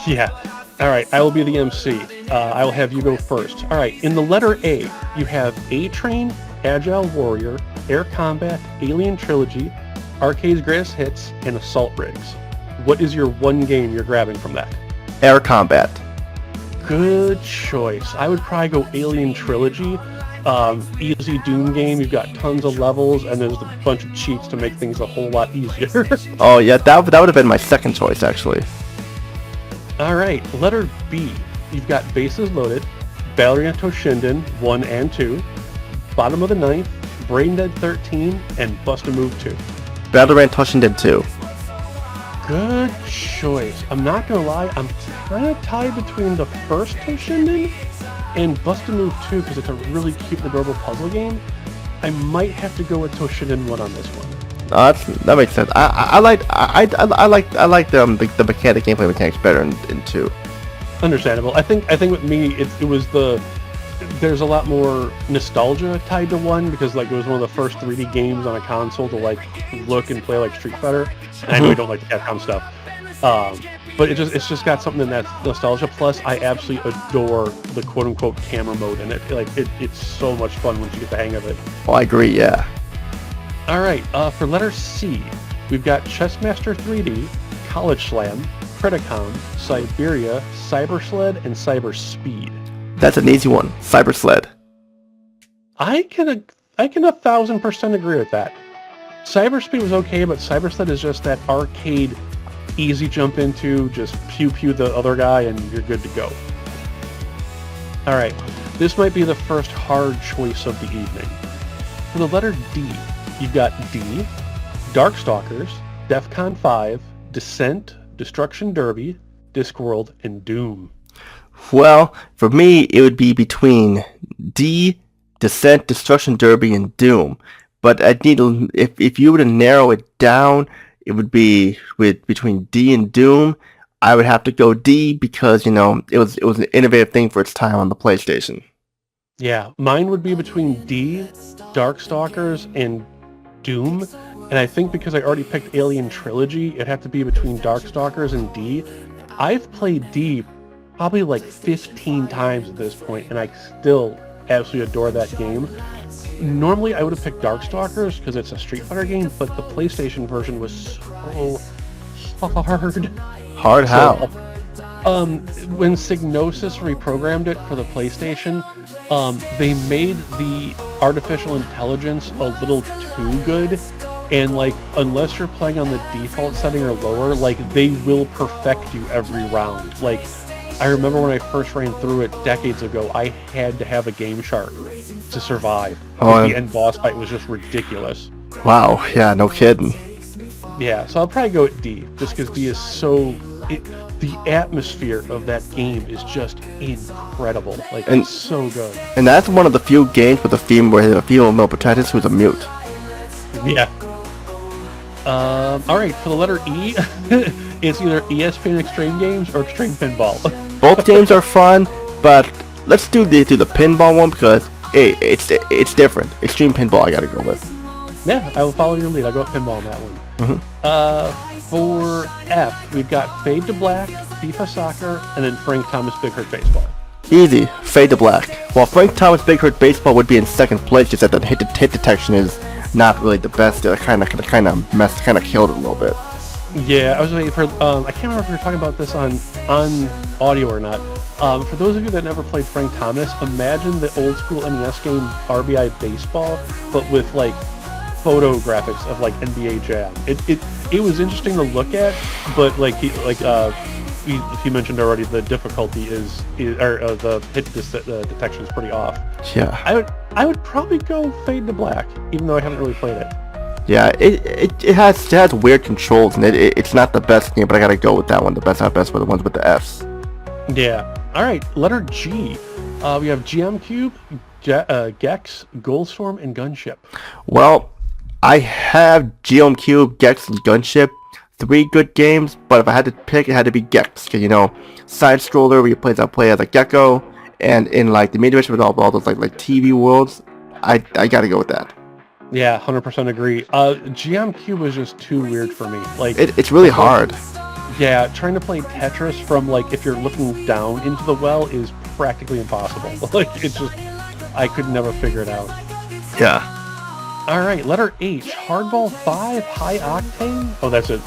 Yeah. All right, I will be the MC. I will have you go first. All right, in the letter A, you have A-Train, Agile Warrior, Air Combat, Alien Trilogy, Arcade's Greatest Hits, and Assault Rigs. What is your one game you're grabbing from that? Air Combat. Good choice. I would probably go Alien Trilogy. Easy Doom game. You've got tons of levels, and there's a bunch of cheats to make things a whole lot easier. Oh yeah, that would have been my second choice actually. All right, letter B. You've got Bases Loaded, Ballerina Toshinden 1 and 2, Bottom of the Ninth, Brain Dead 13, and Bust a Move 2. Ballerina Toshinden 2. Good choice. I'm not gonna lie, I'm kind of tied between the first Toshinden and Bust a Move 2 because it's a really cute and adorable puzzle game. I might have to go with Toshinden 1 on this one. That makes sense. I like the mechanic gameplay mechanics better in 2. Understandable. I think with me it was there's a lot more nostalgia tied to 1 because like it was one of the first 3D games on a console to like look and play like Street Fighter. And I know we don't like the Capcom stuff, but it's just got something in that nostalgia. Plus, I absolutely adore the quote unquote camera mode in it. Like it's so much fun once you get the hang of it. Oh, I agree. Yeah. All right, for letter C, we've got Chessmaster 3D, College Slam, Predacon, Siberia, Cybersled, and Cyberspeed. That's an easy one. Cybersled. I can 1000% agree with that. Cyberspeed was okay, but Cybersled is just that arcade, easy jump into, just pew the other guy, and you're good to go. All right, this might be the first hard choice of the evening. For the letter D, you've got D, Darkstalkers, Defcon 5, Descent, Destruction Derby, Discworld, and Doom. Well, for me, it would be between D, Descent, Destruction Derby, and Doom. But I'd need to, if you were to narrow it down, it would be between D and Doom. I would have to go D because, it was an innovative thing for its time on the PlayStation. Yeah, mine would be between D, Darkstalkers, and Doom. And I think because I already picked Alien Trilogy, it'd have to be between Darkstalkers and D. I've played D probably like 15 times at this point, and I still absolutely adore that game. Normally, I would have picked Darkstalkers because it's a Street Fighter game, but the PlayStation version was so hard. Hard how? When Psygnosis reprogrammed it for the PlayStation, they made the artificial intelligence a little too good, and like unless you're playing on the default setting or lower, like they will perfect you every round. Like I remember when I first ran through it decades ago, I had to have a Game Shark to survive. The end boss fight was just ridiculous. Wow, yeah, no kidding. Yeah, so I'll probably go with D, just because D is so... the atmosphere of that game is just incredible. Like, it's so good. And that's one of the few games with a female protagonist who's a mute. Yeah. Alright, for the letter E, it's either ESPN Extreme Games or Extreme Pinball. Both games are fun, but let's do the pinball one because it's different. Extreme Pinball I gotta go with. Yeah, I will follow your lead. I'll go with pinball on that one. Mm-hmm. For F, we've got Fade to Black, FIFA Soccer, and then Frank Thomas Big Hurt Baseball. Easy, Fade to Black. While Frank Thomas Big Hurt Baseball would be in second place, just that the hit detection is not really the best. It kind of killed it a little bit. Yeah, I was waiting for. I can't remember if we were talking about this on audio or not. For those of you that never played Frank Thomas, imagine the old school NES game RBI Baseball, but with like photo graphics of like NBA Jam. It was interesting to look at, but like he mentioned already, the difficulty the hit detection is pretty off. Yeah. I would probably go Fade to Black, even though I haven't really played it. Yeah, it has weird controls, and it's not the best game, but I gotta go with that one. The best were the ones with the Fs. Yeah. All right. Letter G. We have GM Cube, Gex, Goldstorm, and Gunship. Well, I have GM Cube, Gex, and Gunship. 3 good games, but if I had to pick, it had to be Gex. Because, side scroller where you play as a gecko, and in like the mid-division with all those like TV worlds, I gotta go with that. Yeah, 100% agree. GM Cube was just too weird for me. Like it's really hard. Yeah, trying to play Tetris from like if you're looking down into the well is practically impossible. Like it's just I could never figure it out. Yeah. All right, letter H, Hardball 5, High Octane. Oh, that's it.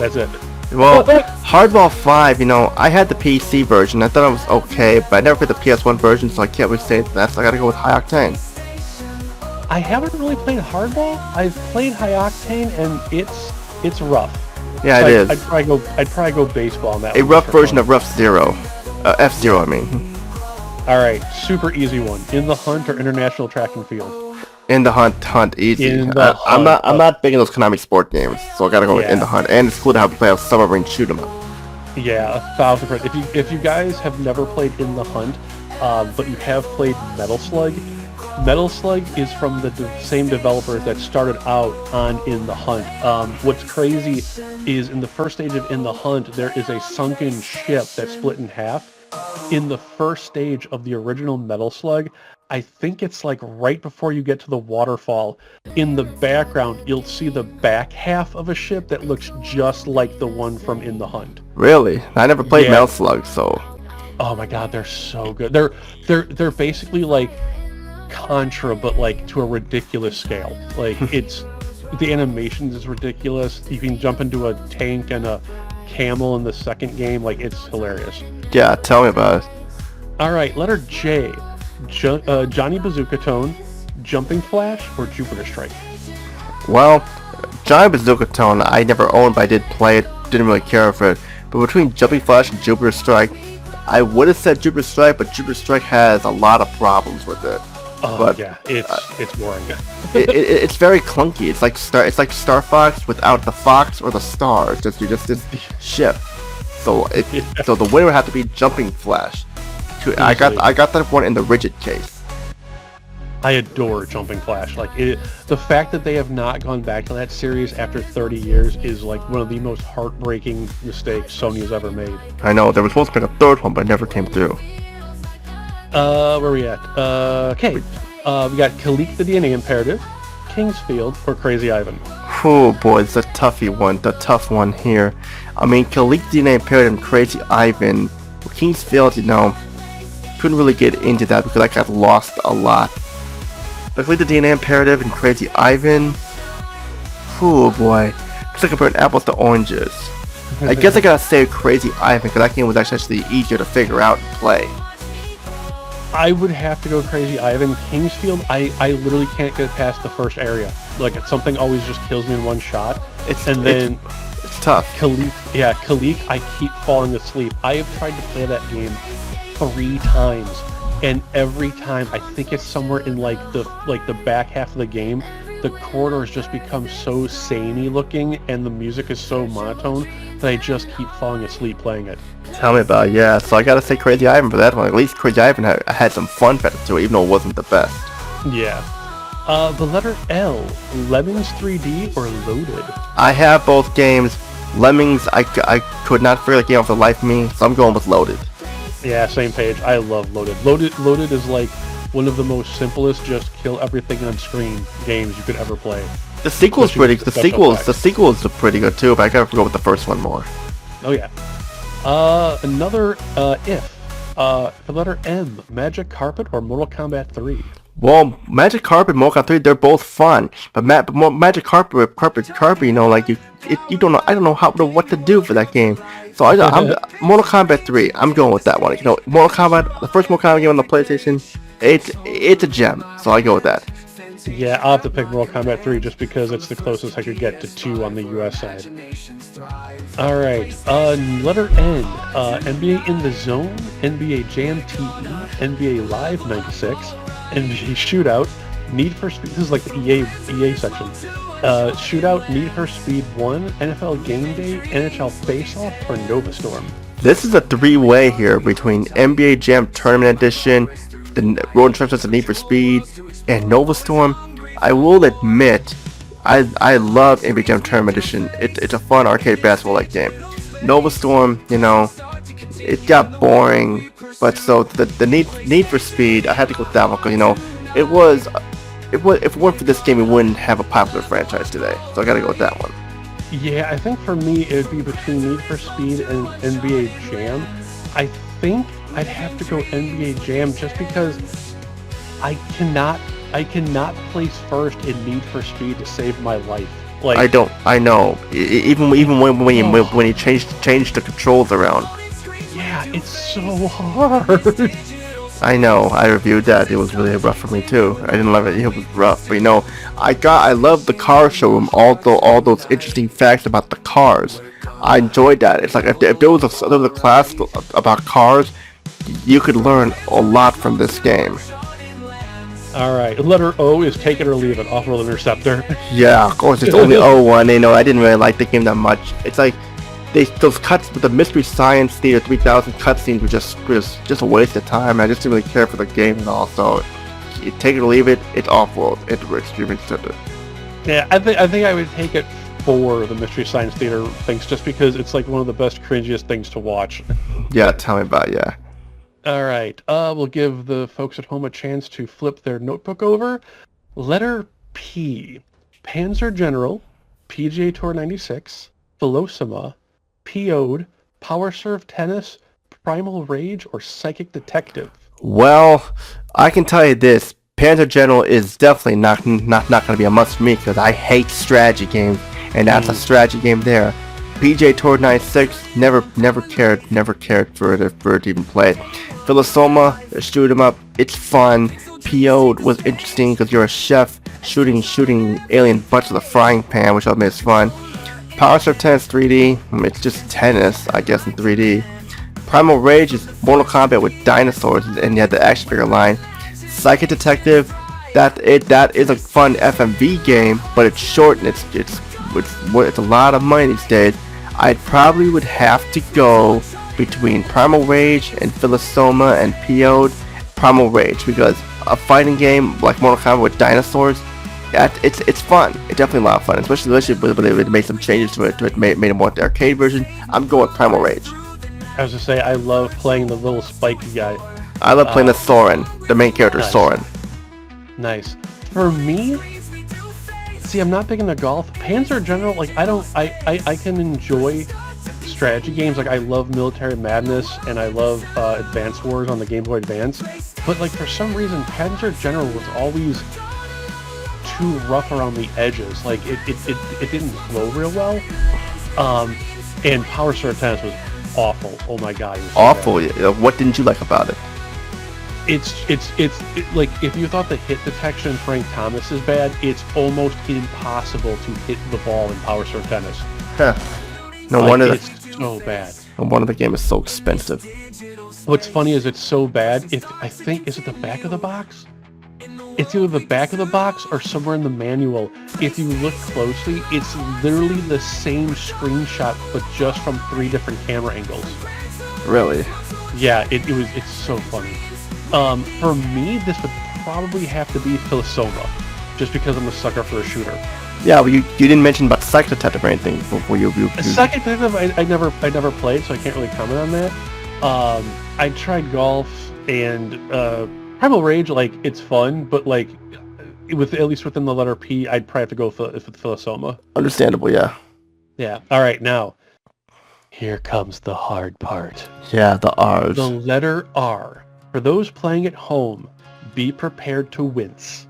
Well, Hardball 5, I had the PC version. I thought it was okay, but I never played the PS1 version, so I can't really say that. So I gotta go with High Octane. I haven't really played Hardball. I've played High Octane, and it's rough. Yeah, so it is. I'd probably go baseball on that. A rough version of Rough Zero, F-Zero, I mean. All right, super easy one. In the Hunt or International Track and Field? In the Hunt, easy. I'm not big in those Konami sport games, so I gotta go with In the Hunt. And it's cool to have you play a submarine shoot 'em up. Yeah, 1,000%. If you guys have never played In the Hunt, but you have played Metal Slug is from the same developers that started out on In the Hunt. What's crazy is in the first stage of In the Hunt, there is a sunken ship that's split in half. In the first stage of the original Metal Slug, I think it's like right before you get to the waterfall. In the background, you'll see the back half of a ship that looks just like the one from In the Hunt. Really? I never played Metal Slug, so. Oh my god, they're so good. They're basically like Contra, but like to a ridiculous scale. Like it's the animations is ridiculous. You can jump into a tank and a camel in the second game, like, it's hilarious. Yeah, tell me about it. All right, letter J. Johnny Bazooka Tone, Jumping Flash, or Jupiter Strike? Well, Giant Bazooka Tone I never owned, but I did play it. Didn't really care for it. But between Jumping Flash and Jupiter Strike, I would have said Jupiter Strike, but Jupiter Strike has a lot of problems with it. But yeah, it's boring. It's very clunky. It's like Star Fox without the fox or the star. It's just this ship. So so the winner would have to be Jumping Flash. I got that one in the rigid case. I adore Jumping Flash. Like, the fact that they have not gone back to that series after 30 years is like one of the most heartbreaking mistakes Sony has ever made. I know, there was supposed to be a third one, but it never came through. Where are we at? Okay. We got Kalik the DNA Imperative, Kingsfield, or Crazy Ivan. Oh boy, it's a toughy one, the tough one here. I mean, Kalik the DNA Imperative and Crazy Ivan. Kingsfield, couldn't really get into that because I got lost a lot. But Kalik the DNA Imperative and Crazy Ivan. Oh boy, it's like comparing apples to oranges. I guess I gotta say Crazy Ivan because that game was actually easier to figure out and play. I would have to go Crazy Ivan. Kingsfield, I literally can't get past the first area. Like, something always just kills me in one shot. It's tough. Kalik, I keep falling asleep. I have tried to play that game 3 times, and every time I think it's somewhere in like the back half of the game, the corridors just become so samey looking, and the music is so monotone that I just keep falling asleep playing it. Tell me about it, yeah. So I gotta say Crazy Ivan for that one. At least Crazy Ivan had some fun factor to it, even though it wasn't the best. Yeah. The letter L, Lemmings 3D or Loaded? I have both games. Lemmings, I could not figure the game out for the life of me, so I'm going with Loaded. Yeah, same page. I love Loaded. Loaded is like one of the most simplest, just kill everything on screen games you could ever play. The sequel's pretty. The sequel is pretty good too, but I gotta go with the first one more. Oh yeah. Another the letter M, Magic Carpet or Mortal Kombat 3? Well, Magic Carpet, Mortal Kombat 3, they're both fun, but Magic Carpet, like you don't know. I don't know what to do for that game. So I'm Mortal Kombat 3. I'm going with that one. Mortal Kombat, the first Mortal Kombat game on the PlayStation, it's a gem. So I go with that. Yeah, I'll have to pick Mortal Kombat 3 just because it's the closest I could get to 2 on the US side. Alright, letter N, NBA In The Zone, NBA Jam TE, NBA Live 96, NBA Shootout, Need for Speed, this is like the EA section, Shootout, Need for Speed 1, NFL Game Day, NHL Face-Off, or Nova Storm? This is a 3-way here between NBA Jam Tournament Edition, the Road Instructions of Need for Speed, and Nova Storm. I will admit, I love NBA Jam Tournament Edition. It's a fun arcade basketball-like game. Nova Storm, it got boring, but so the Need for Speed, I had to go with that one because if it weren't for this game, we wouldn't have a popular franchise today. So I got to go with that one. Yeah, I think for me it would be between Need for Speed and NBA Jam. I think I'd have to go NBA Jam just because I cannot place first in Need for Speed to save my life. Like, I know. Even when you change the controls around. Yeah, it's so hard. I know. I reviewed that. It was really rough for me too. I didn't love it. It was rough. But I love the car showroom. All those interesting facts about the cars. I enjoyed that. It's like if there was a class about cars, you could learn a lot from this game. Alright, letter O is Take It or Leave It, Off-Road Interceptor. Yeah, of course, it's only O1. I didn't really like the game that much. It's like those cuts with the Mystery Science Theater 3000 cutscenes were just a waste of time. I just didn't really care for the game at all. So, Take It or Leave It, it's Off-Road. It's Extreme Interceptor. Yeah, I think I would take it for the Mystery Science Theater things, just because it's like one of the best, cringiest things to watch. Yeah, tell me about it, yeah. Alright, we'll give the folks at home a chance to flip their notebook over. Letter P, Panzer General, PGA Tour 96, Velocima, PO'd, Power Serve Tennis, Primal Rage, or Psychic Detective? Well, I can tell you this. Panzer General is definitely not going to be a must for me because I hate strategy games, and that's a strategy game there. PJ Tour 96, never cared for it to even play. Philosoma, shoot 'em up, it's fun. PO'd was interesting because you're a chef shooting alien butts with a frying pan, which I admit is fun. Power Surf Tennis 3D, it's just tennis, I guess, in 3D. Primal Rage is Mortal Kombat with dinosaurs, and you had the action figure line. Psychic Detective, that is a fun FMV game, but it's short and it's a lot of money these days. I probably would have to go between Primal Rage and Philosoma and PO'd. Primal Rage, because a fighting game like Mortal Kombat with dinosaurs, it's fun. It's definitely a lot of fun, especially when they made some changes to it made it more the arcade version. I'm going with Primal Rage. I was to say, I love playing the little spiky guy. I love playing the Soren, the main character, nice. Soren. Nice. For me, see, I'm not big into golf. Panzer General, like, I can enjoy strategy games. Like, I love Military Madness, and I love Advance Wars on the Game Boy Advance. But, like, for some reason, Panzer General was always too rough around the edges. Like, it didn't flow real well. And Power Surf Tennis was awful. Oh my god. So awful. What didn't you like about it? It's like, if you thought the hit detection in Frank Thomas is bad, it's almost impossible to hit the ball in Power Surf Tennis. Huh. No like, wonder it's so bad. No wonder the game is so expensive. What's funny is it's so bad. I think, is it the back of the box? It's either the back of the box or somewhere in the manual. If you look closely, it's literally the same screenshot, but just from 3 different camera angles. Really? Yeah, it's so funny. For me, this would probably have to be Philosoma, just because I'm a sucker for a shooter. Yeah, well, you didn't mention about Psychic Detective or anything before you Psychic Detective, I never played, so I can't really comment on that. I tried golf and Primal Rage, like, it's fun, but like, at least within the letter P, I'd probably have to go with Philosoma. Understandable, yeah. Yeah. All right, now here comes the hard part. Yeah, the R's. The letter R. For those playing at home, be prepared to wince.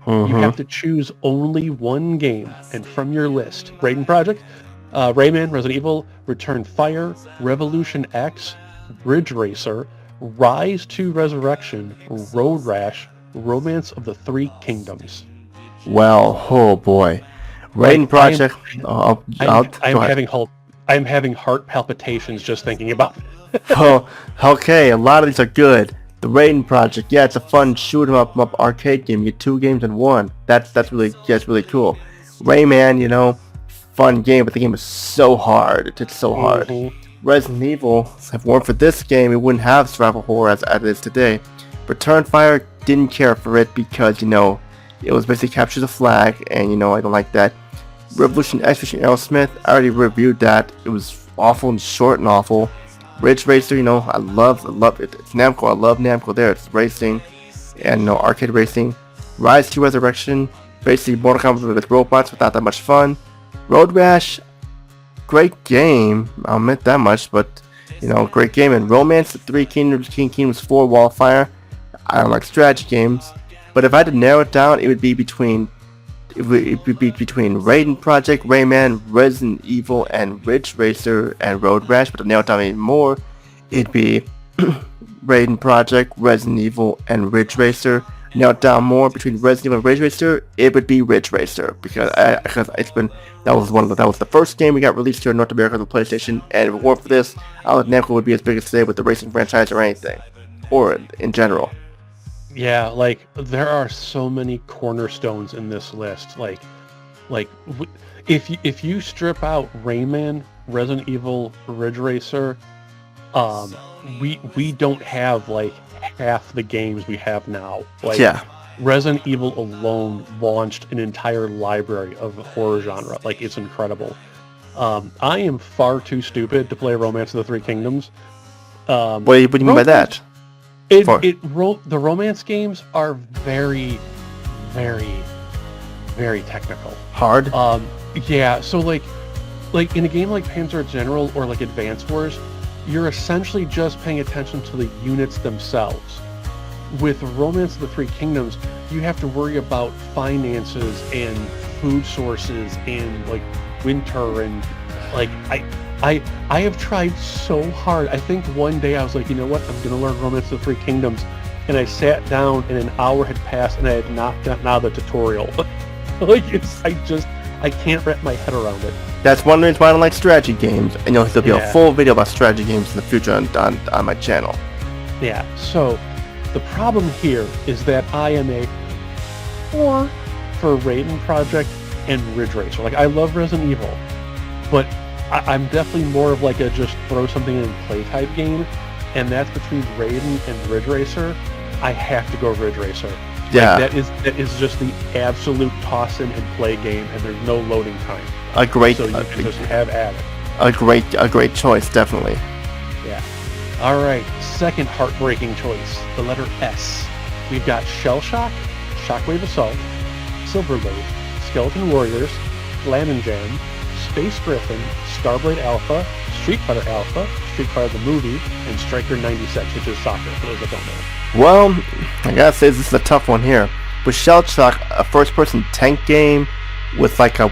You have to choose only one game, and from your list: Raiden Project, Rayman, Resident Evil, Return Fire, Revolution X, Bridge Racer, Rise to Resurrection, Road Rash, Romance of the Three Kingdoms. Well, oh boy, Raiden Project. I'm having heart palpitations just thinking about it. Oh, okay. A lot of these are good. The Raiden Project, yeah, it's a fun shoot 'em up arcade game. You get 2 games in 1. That's really cool. Rayman, fun game, but the game is so hard. It's so hard. Resident Evil, if it weren't for this game, it wouldn't have survival horror as it is today. Return Fire, didn't care for it because, it was basically capture the flag, and, I don't like that. Revolution X, Aerosmith, I already reviewed that. It was awful and short and awful. Ridge Racer, I love it. It's Namco, I love Namco there. It's racing and, arcade racing. Rise to Resurrection, basically Mortal Kombat with robots without that much fun. Road Rash, great game, I'll admit that much, but, great game. And Romance, the Three Kingdoms, King Kingdoms 4, Wildfire. I don't like strategy games, but if I had to narrow it down, it would be between Raiden Project, Rayman, Resident Evil, and Ridge Racer, and Road Rash. But to narrow it down even more, it'd be Raiden Project, Resident Evil, and Ridge Racer. Narrow it down more between Resident Evil and Ridge Racer, it would be Ridge Racer, because that was the first game we got released here in North America on the PlayStation, and if it weren't for this, I don't think Namco would be as big as today with the racing franchise or anything, or in general. Yeah, like, there are so many cornerstones in this list. Like, if you strip out Rayman, Resident Evil, Ridge Racer, we don't have like half the games we have now. Like, yeah. Resident Evil alone launched an entire library of the horror genre. Like, it's incredible. I am far too stupid to play Romance of the Three Kingdoms. What do you mean by that? The romance games are very, very, very technical. Hard? Yeah, so like in a game like Panzer General or like Advance Wars, you're essentially just paying attention to the units themselves. With Romance of the Three Kingdoms, you have to worry about finances and food sources and like winter and Like I have tried so hard. I think one day I was like, you know what? I'm gonna learn Romance of the Three Kingdoms, and I sat down, and an hour had passed, and I had not gotten out of the tutorial. Like I can't wrap my head around it. That's one reason why I don't like strategy games, and there'll be a full video about strategy games in the future on my channel. Yeah. So the problem here is that I am a 4 for Raiden Project and Ridge Racer. Like, I love Resident Evil, but I'm definitely more of like a just throw something in and play type game, and that's between Raiden and Ridge Racer. I have to go Ridge Racer. Yeah, like, that is just the absolute toss in and play game, and there's no loading time. So you can just have at it. A great choice, definitely. Yeah. All right, second heartbreaking choice, the letter S. We've got Shell Shock, Shockwave Assault, Silverblade, Skeleton Warriors, Slam Jam, Space Griffin, Starblade Alpha, Street Fighter Alpha, Street Fighter the Movie, and Striker 96, which is soccer, for those that don't know. Well, I gotta say this is a tough one here. With Shell Shock, a first-person tank game with like a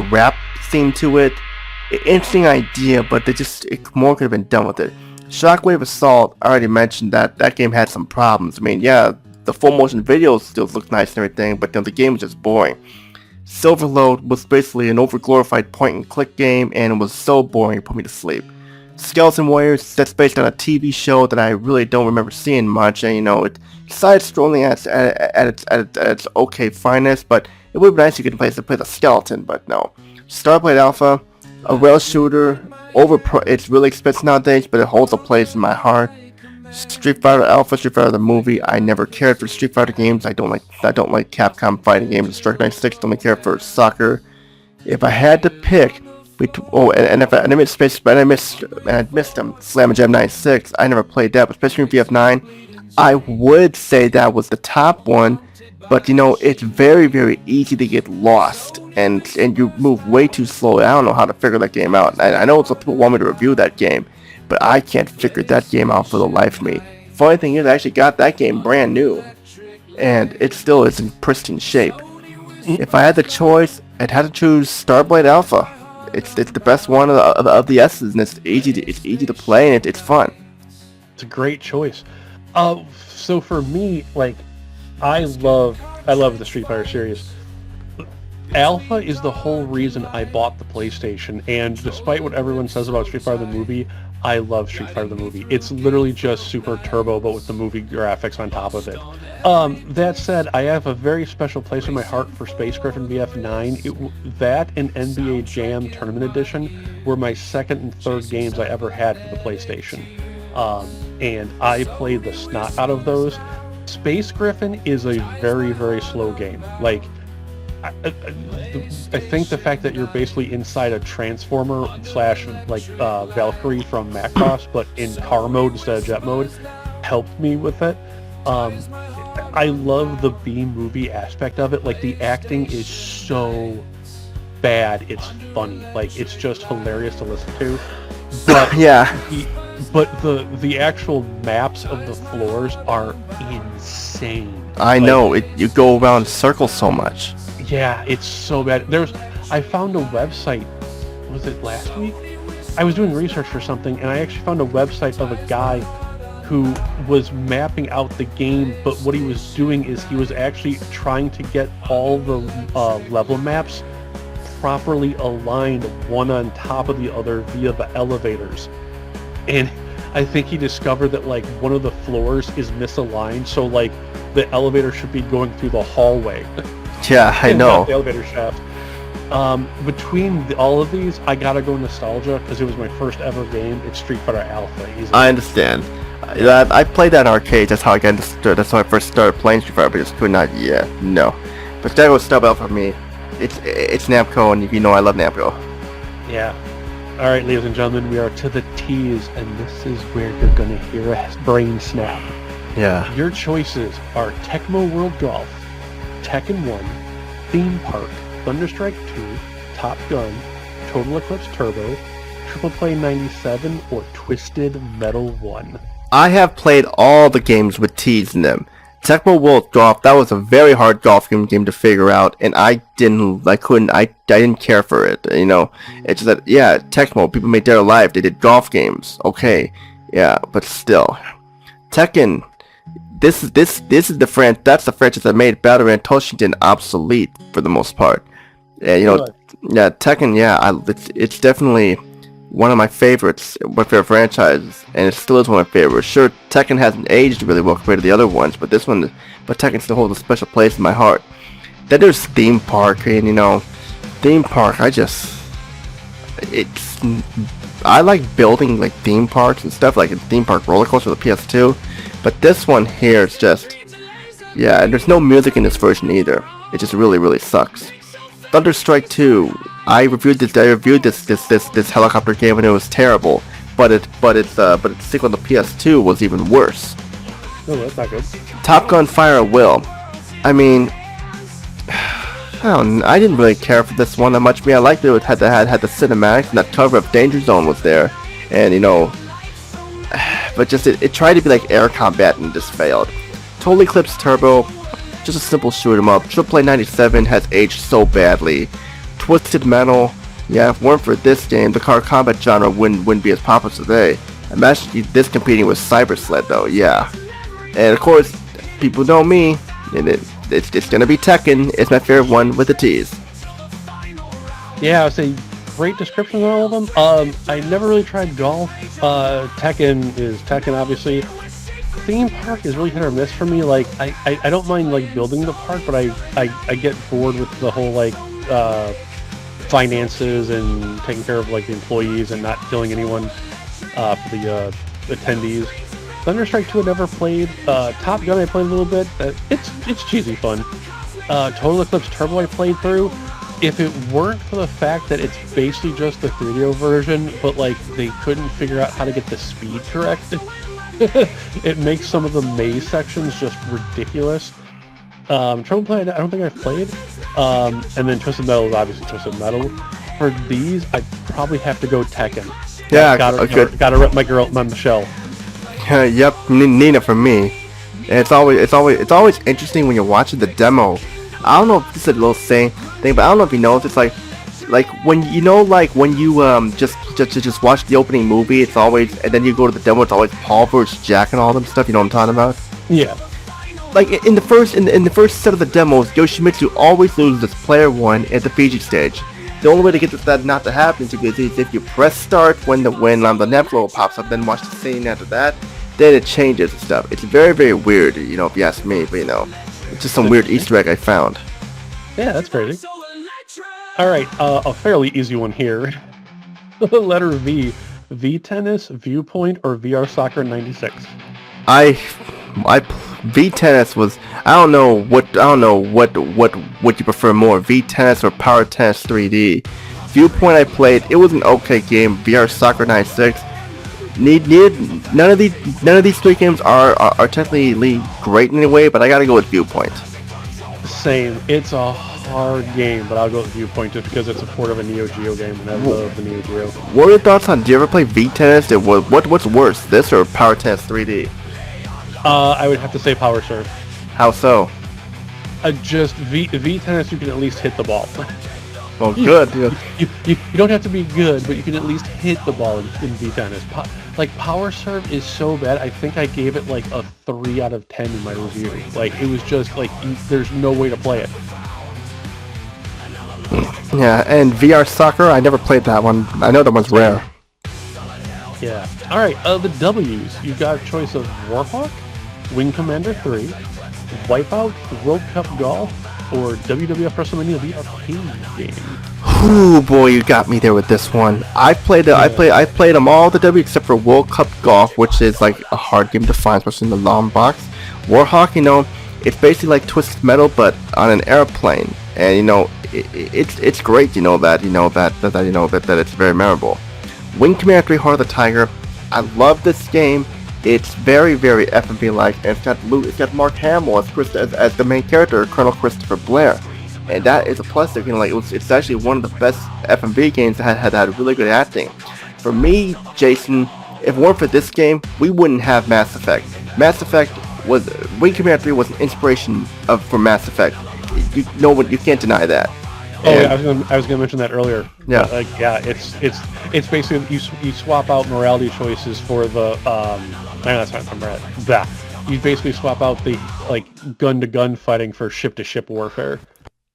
rap theme to it, interesting idea, but more could have been done with it. Shockwave Assault, I already mentioned that game had some problems. I mean, yeah, the full motion videos still look nice and everything, but the game was just boring. Silverload was basically an over-glorified point-and-click game, and it was so boring it put me to sleep. Skeleton Warriors, that's based on a TV show that I really don't remember seeing much, and it's side-scrolling at its okay finest, but it would be nice if you could play the skeleton, but no. Starblade Alpha, a rail shooter, it's really expensive nowadays, but it holds a place in my heart. Street Fighter Alpha, Street Fighter the Movie, I never cared for Street Fighter games. I don't like Capcom fighting games. Striker 96, don't care for soccer. If I had to pick, I missed them. Slam Jam 96, I never played that, but especially in VF9, I would say that was the top one, but it's very, very easy to get lost, and you move way too slow. I don't know how to figure that game out. I know some people want me to review that game, but I can't figure that game out for the life of me. Funny thing is, I actually got that game brand new, and it still is in pristine shape. If I had the choice, I'd have to choose Starblade Alpha. It's the best one of the S's, and it's easy to play, and it's fun. It's a great choice. So for me, like, I love the Street Fighter series. Alpha is the whole reason I bought the PlayStation, and despite what everyone says about Street Fighter the Movie, I love Street Fighter the Movie. It's literally just Super Turbo, but with the movie graphics on top of it. That said, I have a very special place in my heart for Space Griffin VF9. That and NBA Jam Tournament Edition were my second and third games I ever had for the PlayStation. And I played the snot out of those. Space Griffin is a very, very slow game. Like, I think the fact that you're basically inside a Transformer / Valkyrie from Macross, but in car mode instead of jet mode, helped me with it. I love the B-movie aspect of it. Like, the acting is so bad, it's funny. Like, it's just hilarious to listen to. But yeah. But the actual maps of the floors are insane. I know, you go around circles so much. Yeah, it's so bad. I found a website, was it last week? I was doing research for something, and I actually found a website of a guy who was mapping out the game, but what he was doing is he was actually trying to get all the level maps properly aligned one on top of the other via the elevators. And I think he discovered that, like, one of the floors is misaligned, so, like, the elevator should be going through the hallway. Yeah, I know. Not the elevator shaft. Between all of these, I gotta go nostalgia because it was my first ever game. It's Street Fighter Alpha. Easily. I understand. I played that in arcade. That's how I got into. That's how I first started playing Street Fighter. But just could not. Yeah, no. But that was Stub Alpha for me. It's Namco, and I love Namco. Yeah. All right, ladies and gentlemen, we are to the T's, and this is where you're gonna hear a brain snap. Yeah. Your choices are Tecmo World Golf, Tekken 1, Theme Park, Thunderstrike 2, Top Gun, Total Eclipse Turbo, Triple Play 97, or Twisted Metal 1. I have played all the games with T's in them. Tecmo World Golf, that was a very hard golf game to figure out, and I didn't care for it, you know. It's just that, yeah, Tecmo, people made their life, they did golf games, okay, yeah, but still. Tekken, that's the franchise that made Battle and Toshinden obsolete for the most part. Yeah, you know, yeah, Tekken, yeah, it's definitely one of my favorites, my favorite franchises, and it still is one of my favorites. Sure, Tekken hasn't aged really well compared to the other ones, but Tekken still holds a special place in my heart. Then there's Theme Park, and you know, Theme Park, I like building like theme parks and stuff, like a Theme Park Roller Coaster for the PS2, but this one here is just, yeah, and there's no music in this version either. It just really sucks. Thunderstrike 2. I reviewed this helicopter game and it was terrible, but its sequel to PS2 was even worse. Oh, that's not good. Top Gun Fire at Will. I mean, I didn't really care for this one that much. I liked it had the cinematics, and that cover of Danger Zone was there, and you know, but just it tried to be like Air Combat and just failed. Total Eclipse Turbo, just a simple shoot 'em up. AAA 97 has aged so badly. Twisted Metal, yeah, if it weren't for this game, the car combat genre wouldn't be as popular today. Imagine this competing with Cyber Sled though, yeah. And of course, people know me, and it's gonna be Tekken. It's my favorite one with the T's. Yeah, I would say great description on all of them. I never really tried golf. Tekken is Tekken, obviously. Theme Park is really hit or miss for me. Like, I don't mind like building the park, but I get bored with the whole like finances and taking care of like the employees and not killing anyone for the attendees. Thunderstrike 2 I never played. Top Gun I played a little bit. It's cheesy fun. Total Eclipse Turbo I played through. If it weren't for the fact that it's basically just the 3DO version, but like they couldn't figure out how to get the speed correct, it makes some of the maze sections just ridiculous. Trouble Play, I don't think I've played. And then Twisted Metal is obviously Twisted Metal. For these, I probably have to go Tekken. Yeah, gotta rep my girl, my Michelle. Yep, Nina for me. And it's always interesting when you're watching the demo. I don't know if this is a little saying thing, but I don't know if you know. It's like when you know, like when you just watch the opening movie, it's always, and then you go to the demo, it's always Paul versus Jack and all them stuff. You know what I'm talking about? Yeah. Like in the first set of the demos, Yoshimitsu always loses player 1 at the Fiji stage. The only way to get that not to happen is if you press start when the Nebula pops up, then watch the scene after that, then it changes and stuff. It's very weird, you know, if you ask me, but you know, it's just some weird Easter egg I found. Yeah, that's crazy. Alright, a fairly easy one here. Letter V. V-Tennis, Viewpoint, or VR Soccer 96? V-Tennis was, I don't know what you prefer more, V-Tennis or Power Tennis 3D. Viewpoint I played, it was an okay game. VR Soccer 96. None of these three games are technically great in any way, but I gotta go with Viewpoint. Same. It's a hard game, but I'll go with Viewpoint just because it's a port of a Neo Geo game, and I love the Neo Geo. What are your thoughts on? Do you ever play V-Tennis? What's worse, this or Power Tennis 3D? I would have to say Power Serve. How so? Just V-Tennis, you can at least hit the ball. Well, good. You don't have to be good, but you can at least hit the ball in V-Tennis. Like, Power Serve is so bad, I think I gave it like a 3 out of 10 in my review. Like, it was just like, there's no way to play it. Yeah, and VR Soccer, I never played that one. I know that one's rare. Yeah. Alright, the W's. You got a choice of Warhawk, Wing Commander 3, Wipeout, World Cup Golf, or WWF WrestleMania the arcade game. Ooh, boy, you got me there with this one. I played them all, the W, except for World Cup Golf, which is like a hard game to find, especially in the long box. Warhawk, you know, it's basically like Twisted Metal, but on an airplane, and you know, it's great. You know that it's very memorable. Wing Commander 3: Heart of the Tiger. I love this game. It's very F&B like, and it's got Mark Hamill as the main character, Colonel Christopher Blair, and that is a plus. You know, like it's actually one of the best F&B games that had really good acting. For me, Jason, if it weren't for this game, we wouldn't have Mass Effect. Mass Effect Wing Commander 3 was an inspiration for Mass Effect. You can't deny that. I was gonna mention that earlier. Yeah. It's basically you swap out morality choices for the that's not that. You basically swap out the gun to gun fighting for ship to ship warfare.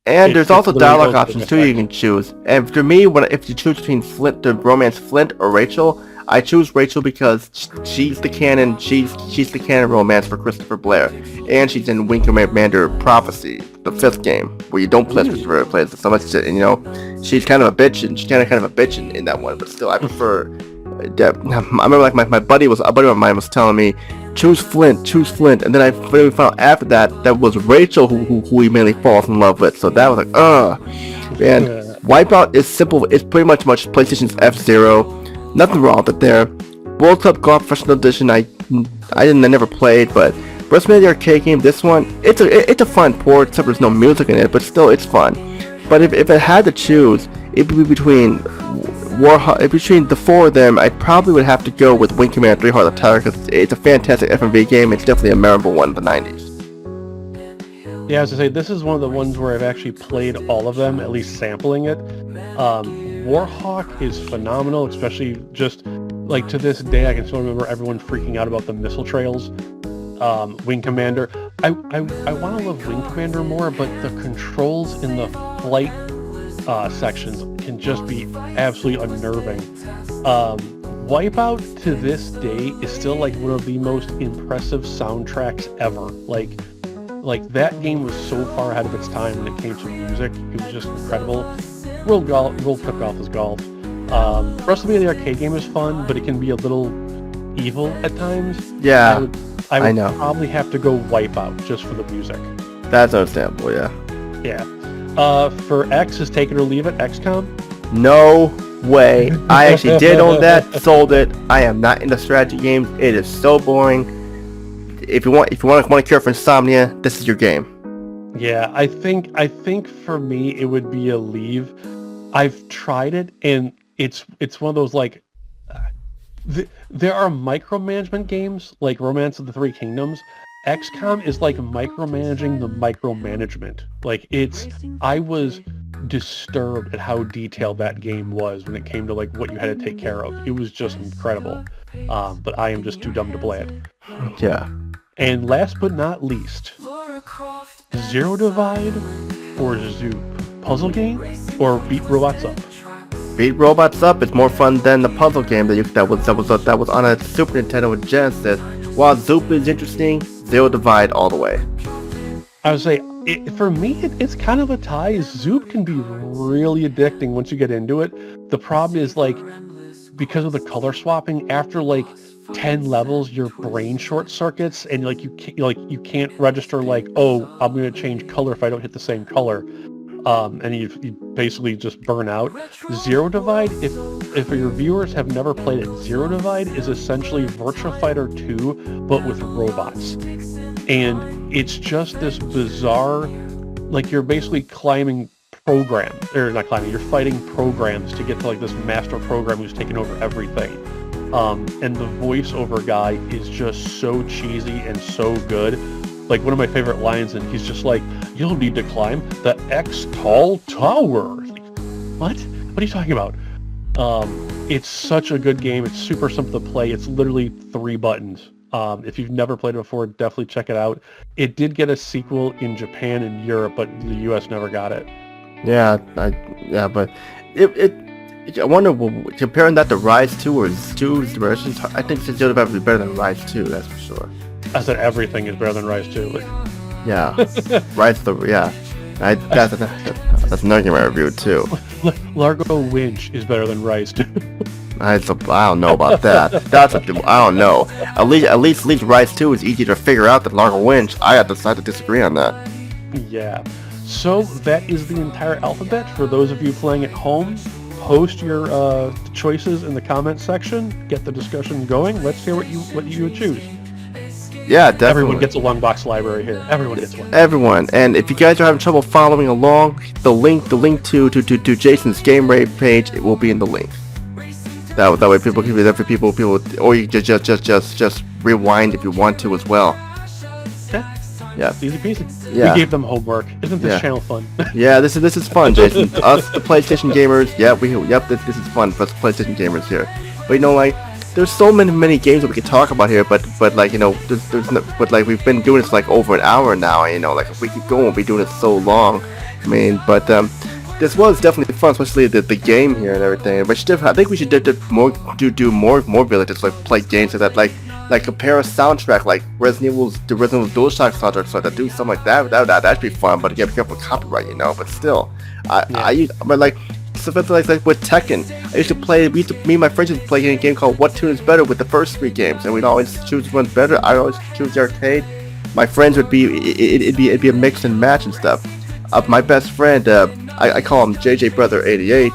And there's also dialogue options too you can choose. And for me, if you choose between the romance Flint or Rachel, I choose Rachel because she's the canon. She's the canon romance for Christopher Blair, and she's in Wing Commander Prophecy, the 5th game, where you don't play Christopher Blair, plays so much. And she's kind of a bitch, and she's kind of a bitch in that one. But still, I prefer. I remember my buddy of mine was telling me, choose Flint, and then I finally found out after that was Rachel who he mainly falls in love with. So that was man. Wipeout is simple. It's pretty much PlayStation's F-Zero. Nothing wrong with it there. World Cup Golf Professional Edition, I never played, but WrestleMania the arcade game, this one, it's a fun port, except there's no music in it, but still it's fun. But if I had to choose, it would be between the 4 of them, I probably would have to go with Wing Commander 3 Heart of the Tiger, because it's a fantastic FMV game. It's definitely a memorable one in the 90s. Yeah, as I say, this is one of the ones where I've actually played all of them, at least sampling it. Warhawk is phenomenal, especially just to this day I can still remember everyone freaking out about the missile trails. Wing Commander, I want to love Wing Commander more, but the controls in the flight sections can just be absolutely unnerving. Wipeout to this day is still one of the most impressive soundtracks ever. That game was so far ahead of its time when it came to music. It was just incredible. World Cup Golf is golf. WrestleMania the arcade game is fun, but it can be a little evil at times. Yeah, I would know. Probably have to go Wipeout just for the music. That's understandable, yeah. Yeah. For X is Take It or Leave It, XCOM? No way. I actually did own that, sold it. I am not into strategy games. It is so boring. If you want to cure for insomnia, this is your game. Yeah, I think for me it would be a leave. I've tried it, and it's one of those there are micromanagement games like Romance of the Three Kingdoms. XCOM is micromanaging the micromanagement. I was disturbed at how detailed that game was when it came to what you had to take care of. It was just incredible. But I am just too dumb to play it. Yeah. And last but not least, Zero Divide or Zoop? Puzzle game or Beat Robots Up? Beat Robots Up is more fun than the puzzle game that was on a Super Nintendo with Genesis. While Zoop is interesting, Zero Divide all the way. I would say, for me, it's kind of a tie. Zoop can be really addicting once you get into it. The problem is because of the color swapping, after 10 levels, your brain short circuits, and you can't register oh, I'm going to change color if I don't hit the same color, and you basically just burn out. Zero Divide, if your viewers have never played it, Zero Divide is essentially Virtua Fighter 2 but with robots, and it's just this bizarre, you're basically climbing programs, or not climbing, you're fighting programs to get to this master program who's taking over everything. And the voiceover guy is just so cheesy and so good. One of my favorite lines, and he's just you'll need to climb the X tall tower. What? What are you talking about? It's such a good game. It's super simple to play. It's literally 3 buttons. If you've never played it before, definitely check it out. It did get a sequel in Japan and Europe, but the US never got it. Yeah, but I wonder, comparing that to Rise 2 or 2's versions, I think Zero Divide would be better than Rise 2, that's for sure. I said everything is better than Rise 2. Yeah, Rise that's another game I reviewed too. Largo Winch is better than Rise 2. I don't know about that. I don't know. At least Rise 2 is easier to figure out than Largo Winch. I have to disagree on that. Yeah. So that is the entire alphabet. For those of you playing at home, post your choices in the comments section. Get the discussion going. Let's hear what you would choose. Yeah, definitely. Everyone gets a long box library here. Everyone gets one. Everyone. And if you guys are having trouble following along, the link to Jason's Game Rave page, it will be in the link. That way people can be there for people, or you can just rewind if you want to as well. Yeah. It's easy peasy. Yeah. We gave them homework. Isn't this channel fun? Yeah, this is fun, Jason. Us, the PlayStation gamers. This is fun for us PlayStation gamers here. But you know, like, there's so many games that we could talk about here. But like, you know, there's no, but like we've been doing this like over an hour now. You know, like if we keep going, we'll be doing it so long. I mean, but this was definitely fun, especially the game here and everything. But I think we should do more villages, like play games so that like compare a soundtrack like Resident Evil's DualShock soundtrack, so that do something like that. That'd be fun. But again, be careful with copyright, you know. But still, but like something like with Tekken, me and my friends used to play a game called What Tune Is Better with the first 3 games, and we'd always choose one's better. I'd always choose the arcade. My friends would it'd be a mix and match and stuff. My best friend, I call him JJ Brother 88.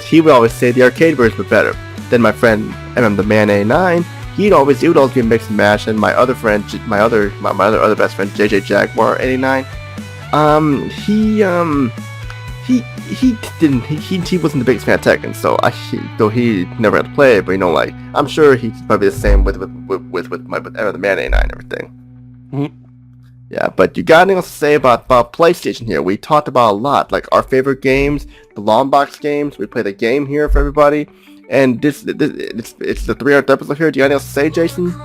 He would always say the arcade version was better. Then my friend the Man A9, it would always be a mix and match. And my other friend, my other best friend, JJ Jaguar 89, he wasn't the biggest fan of Tekken, though he never had to play it. But you know, like, I'm sure he's probably the same with the Man A9 and everything. Mm-hmm. Yeah, but you got anything else to say about PlayStation here? We talked about a lot, like our favorite games, the long box games. We played a game here for everybody, and it's the 300th episode here. Do you got anything else to say, Jason?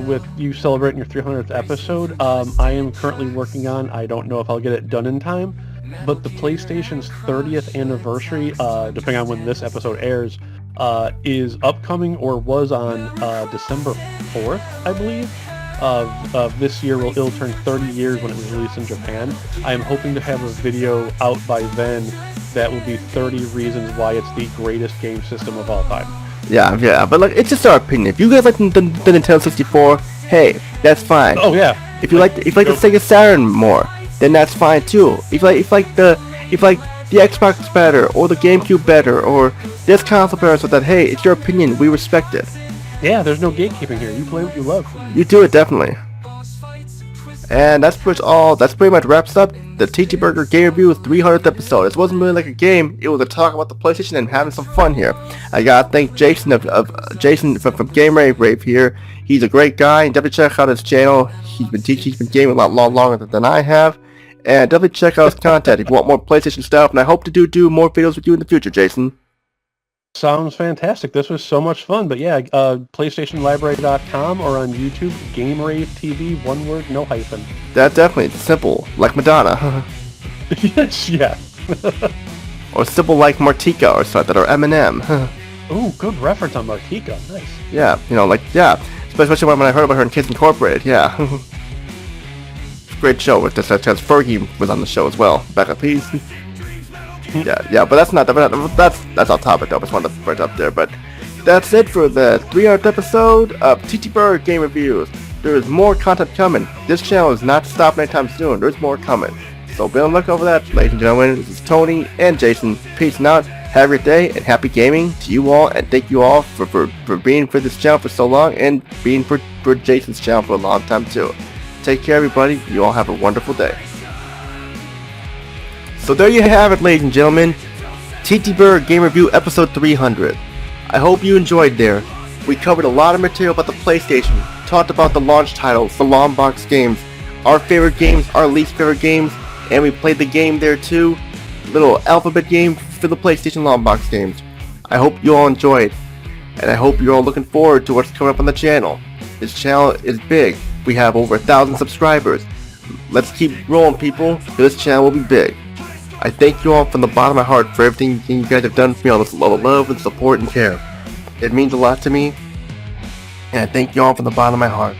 With you celebrating your 300th episode, I am currently working on, I don't know if I'll get it done in time, but the PlayStation's 30th anniversary, depending on when this episode airs, is upcoming or was on December 4th, I believe. Of this year, it'll turn 30 years when it was released in Japan. I am hoping to have a video out by then that will be 30 reasons why it's the greatest game system of all time. Yeah, but like, it's just our opinion. If you guys like the Nintendo 64, hey, that's fine. Oh yeah. If you like the Sega Saturn more, then that's fine too. If you like the Xbox better, or the GameCube better, or this console better, so that, hey, it's your opinion, we respect it. Yeah, there's no gatekeeping here. You play what you love. You do it, definitely. And that's pretty much wraps up the TTBurger Game Review 300th episode. This wasn't really like a game. It was a talk about the PlayStation and having some fun here. I gotta thank Jason Jason from GameRaveTV here. He's a great guy, and definitely check out his channel. He's been gaming a lot longer than I have. And definitely check out his content if you want more PlayStation stuff. And I hope to do more videos with you in the future, Jason. Sounds fantastic. This was so much fun. But yeah, PlayStationLibrary.com or on YouTube, GameRaveTV, one word, no hyphen. That definitely, it's simple, like Madonna. Yes, yeah. Or simple like Martika or something, or Eminem. Ooh, good reference on Martika. Nice. Yeah, you know, like, yeah. Especially when I heard about her in Kids Incorporated, yeah. Great show with this. Fergie was on the show as well. Becca, please. Yeah, but that's off topic though. I just wanted to put it up there. But that's it for the 300th episode of TTBurger Game Reviews. There's more content coming. This channel is not stopping anytime soon. There's more coming. So be on the lookout for that, ladies and gentlemen. This is Tony and Jason. Peace out. Have a great day and happy gaming to you all. And thank you all for being for this channel for so long and being for Jason's channel for a long time too. Take care, everybody. You all have a wonderful day. So there you have it, ladies and gentlemen, TTBurger Game Review episode 300. I hope you enjoyed there. We covered a lot of material about the PlayStation, talked about the launch titles, the long box games, our favorite games, our least favorite games, and we played the game there too, little alphabet game for the PlayStation long box games. I hope you all enjoyed, and I hope you're all looking forward to what's coming up on the channel. This channel is big. We have over 1,000 subscribers. Let's keep rolling, people. This channel will be big. I thank you all from the bottom of my heart for everything you guys have done for me, all this love and support and care. It means a lot to me, and I thank you all from the bottom of my heart.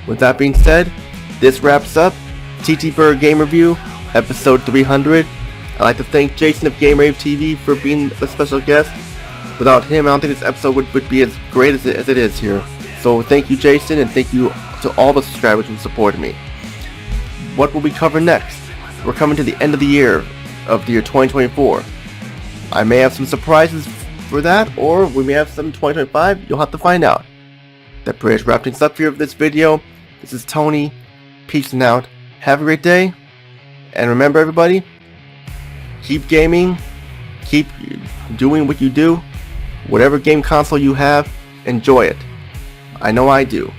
With that being said, this wraps up TTBurger Game Review, episode 300. I'd like to thank Jason of GameRaveTV for being a special guest. Without him, I don't think this episode would be as great as it is here. So thank you, Jason, and thank you to all the subscribers who supported me. What will we cover next? We're coming to the end of the year, of the year 2024. I may have some surprises for that, or we may have some in 2025. You'll have to find out. That pretty much wraps things up here for this video. This is Tony. Peace out. Have a great day. And remember, everybody, keep gaming. Keep doing what you do. Whatever game console you have, enjoy it. I know I do.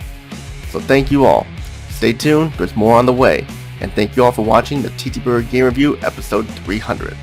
So thank you all. Stay tuned, there's more on the way. And thank you all for watching the TTBurger Game Review episode 300.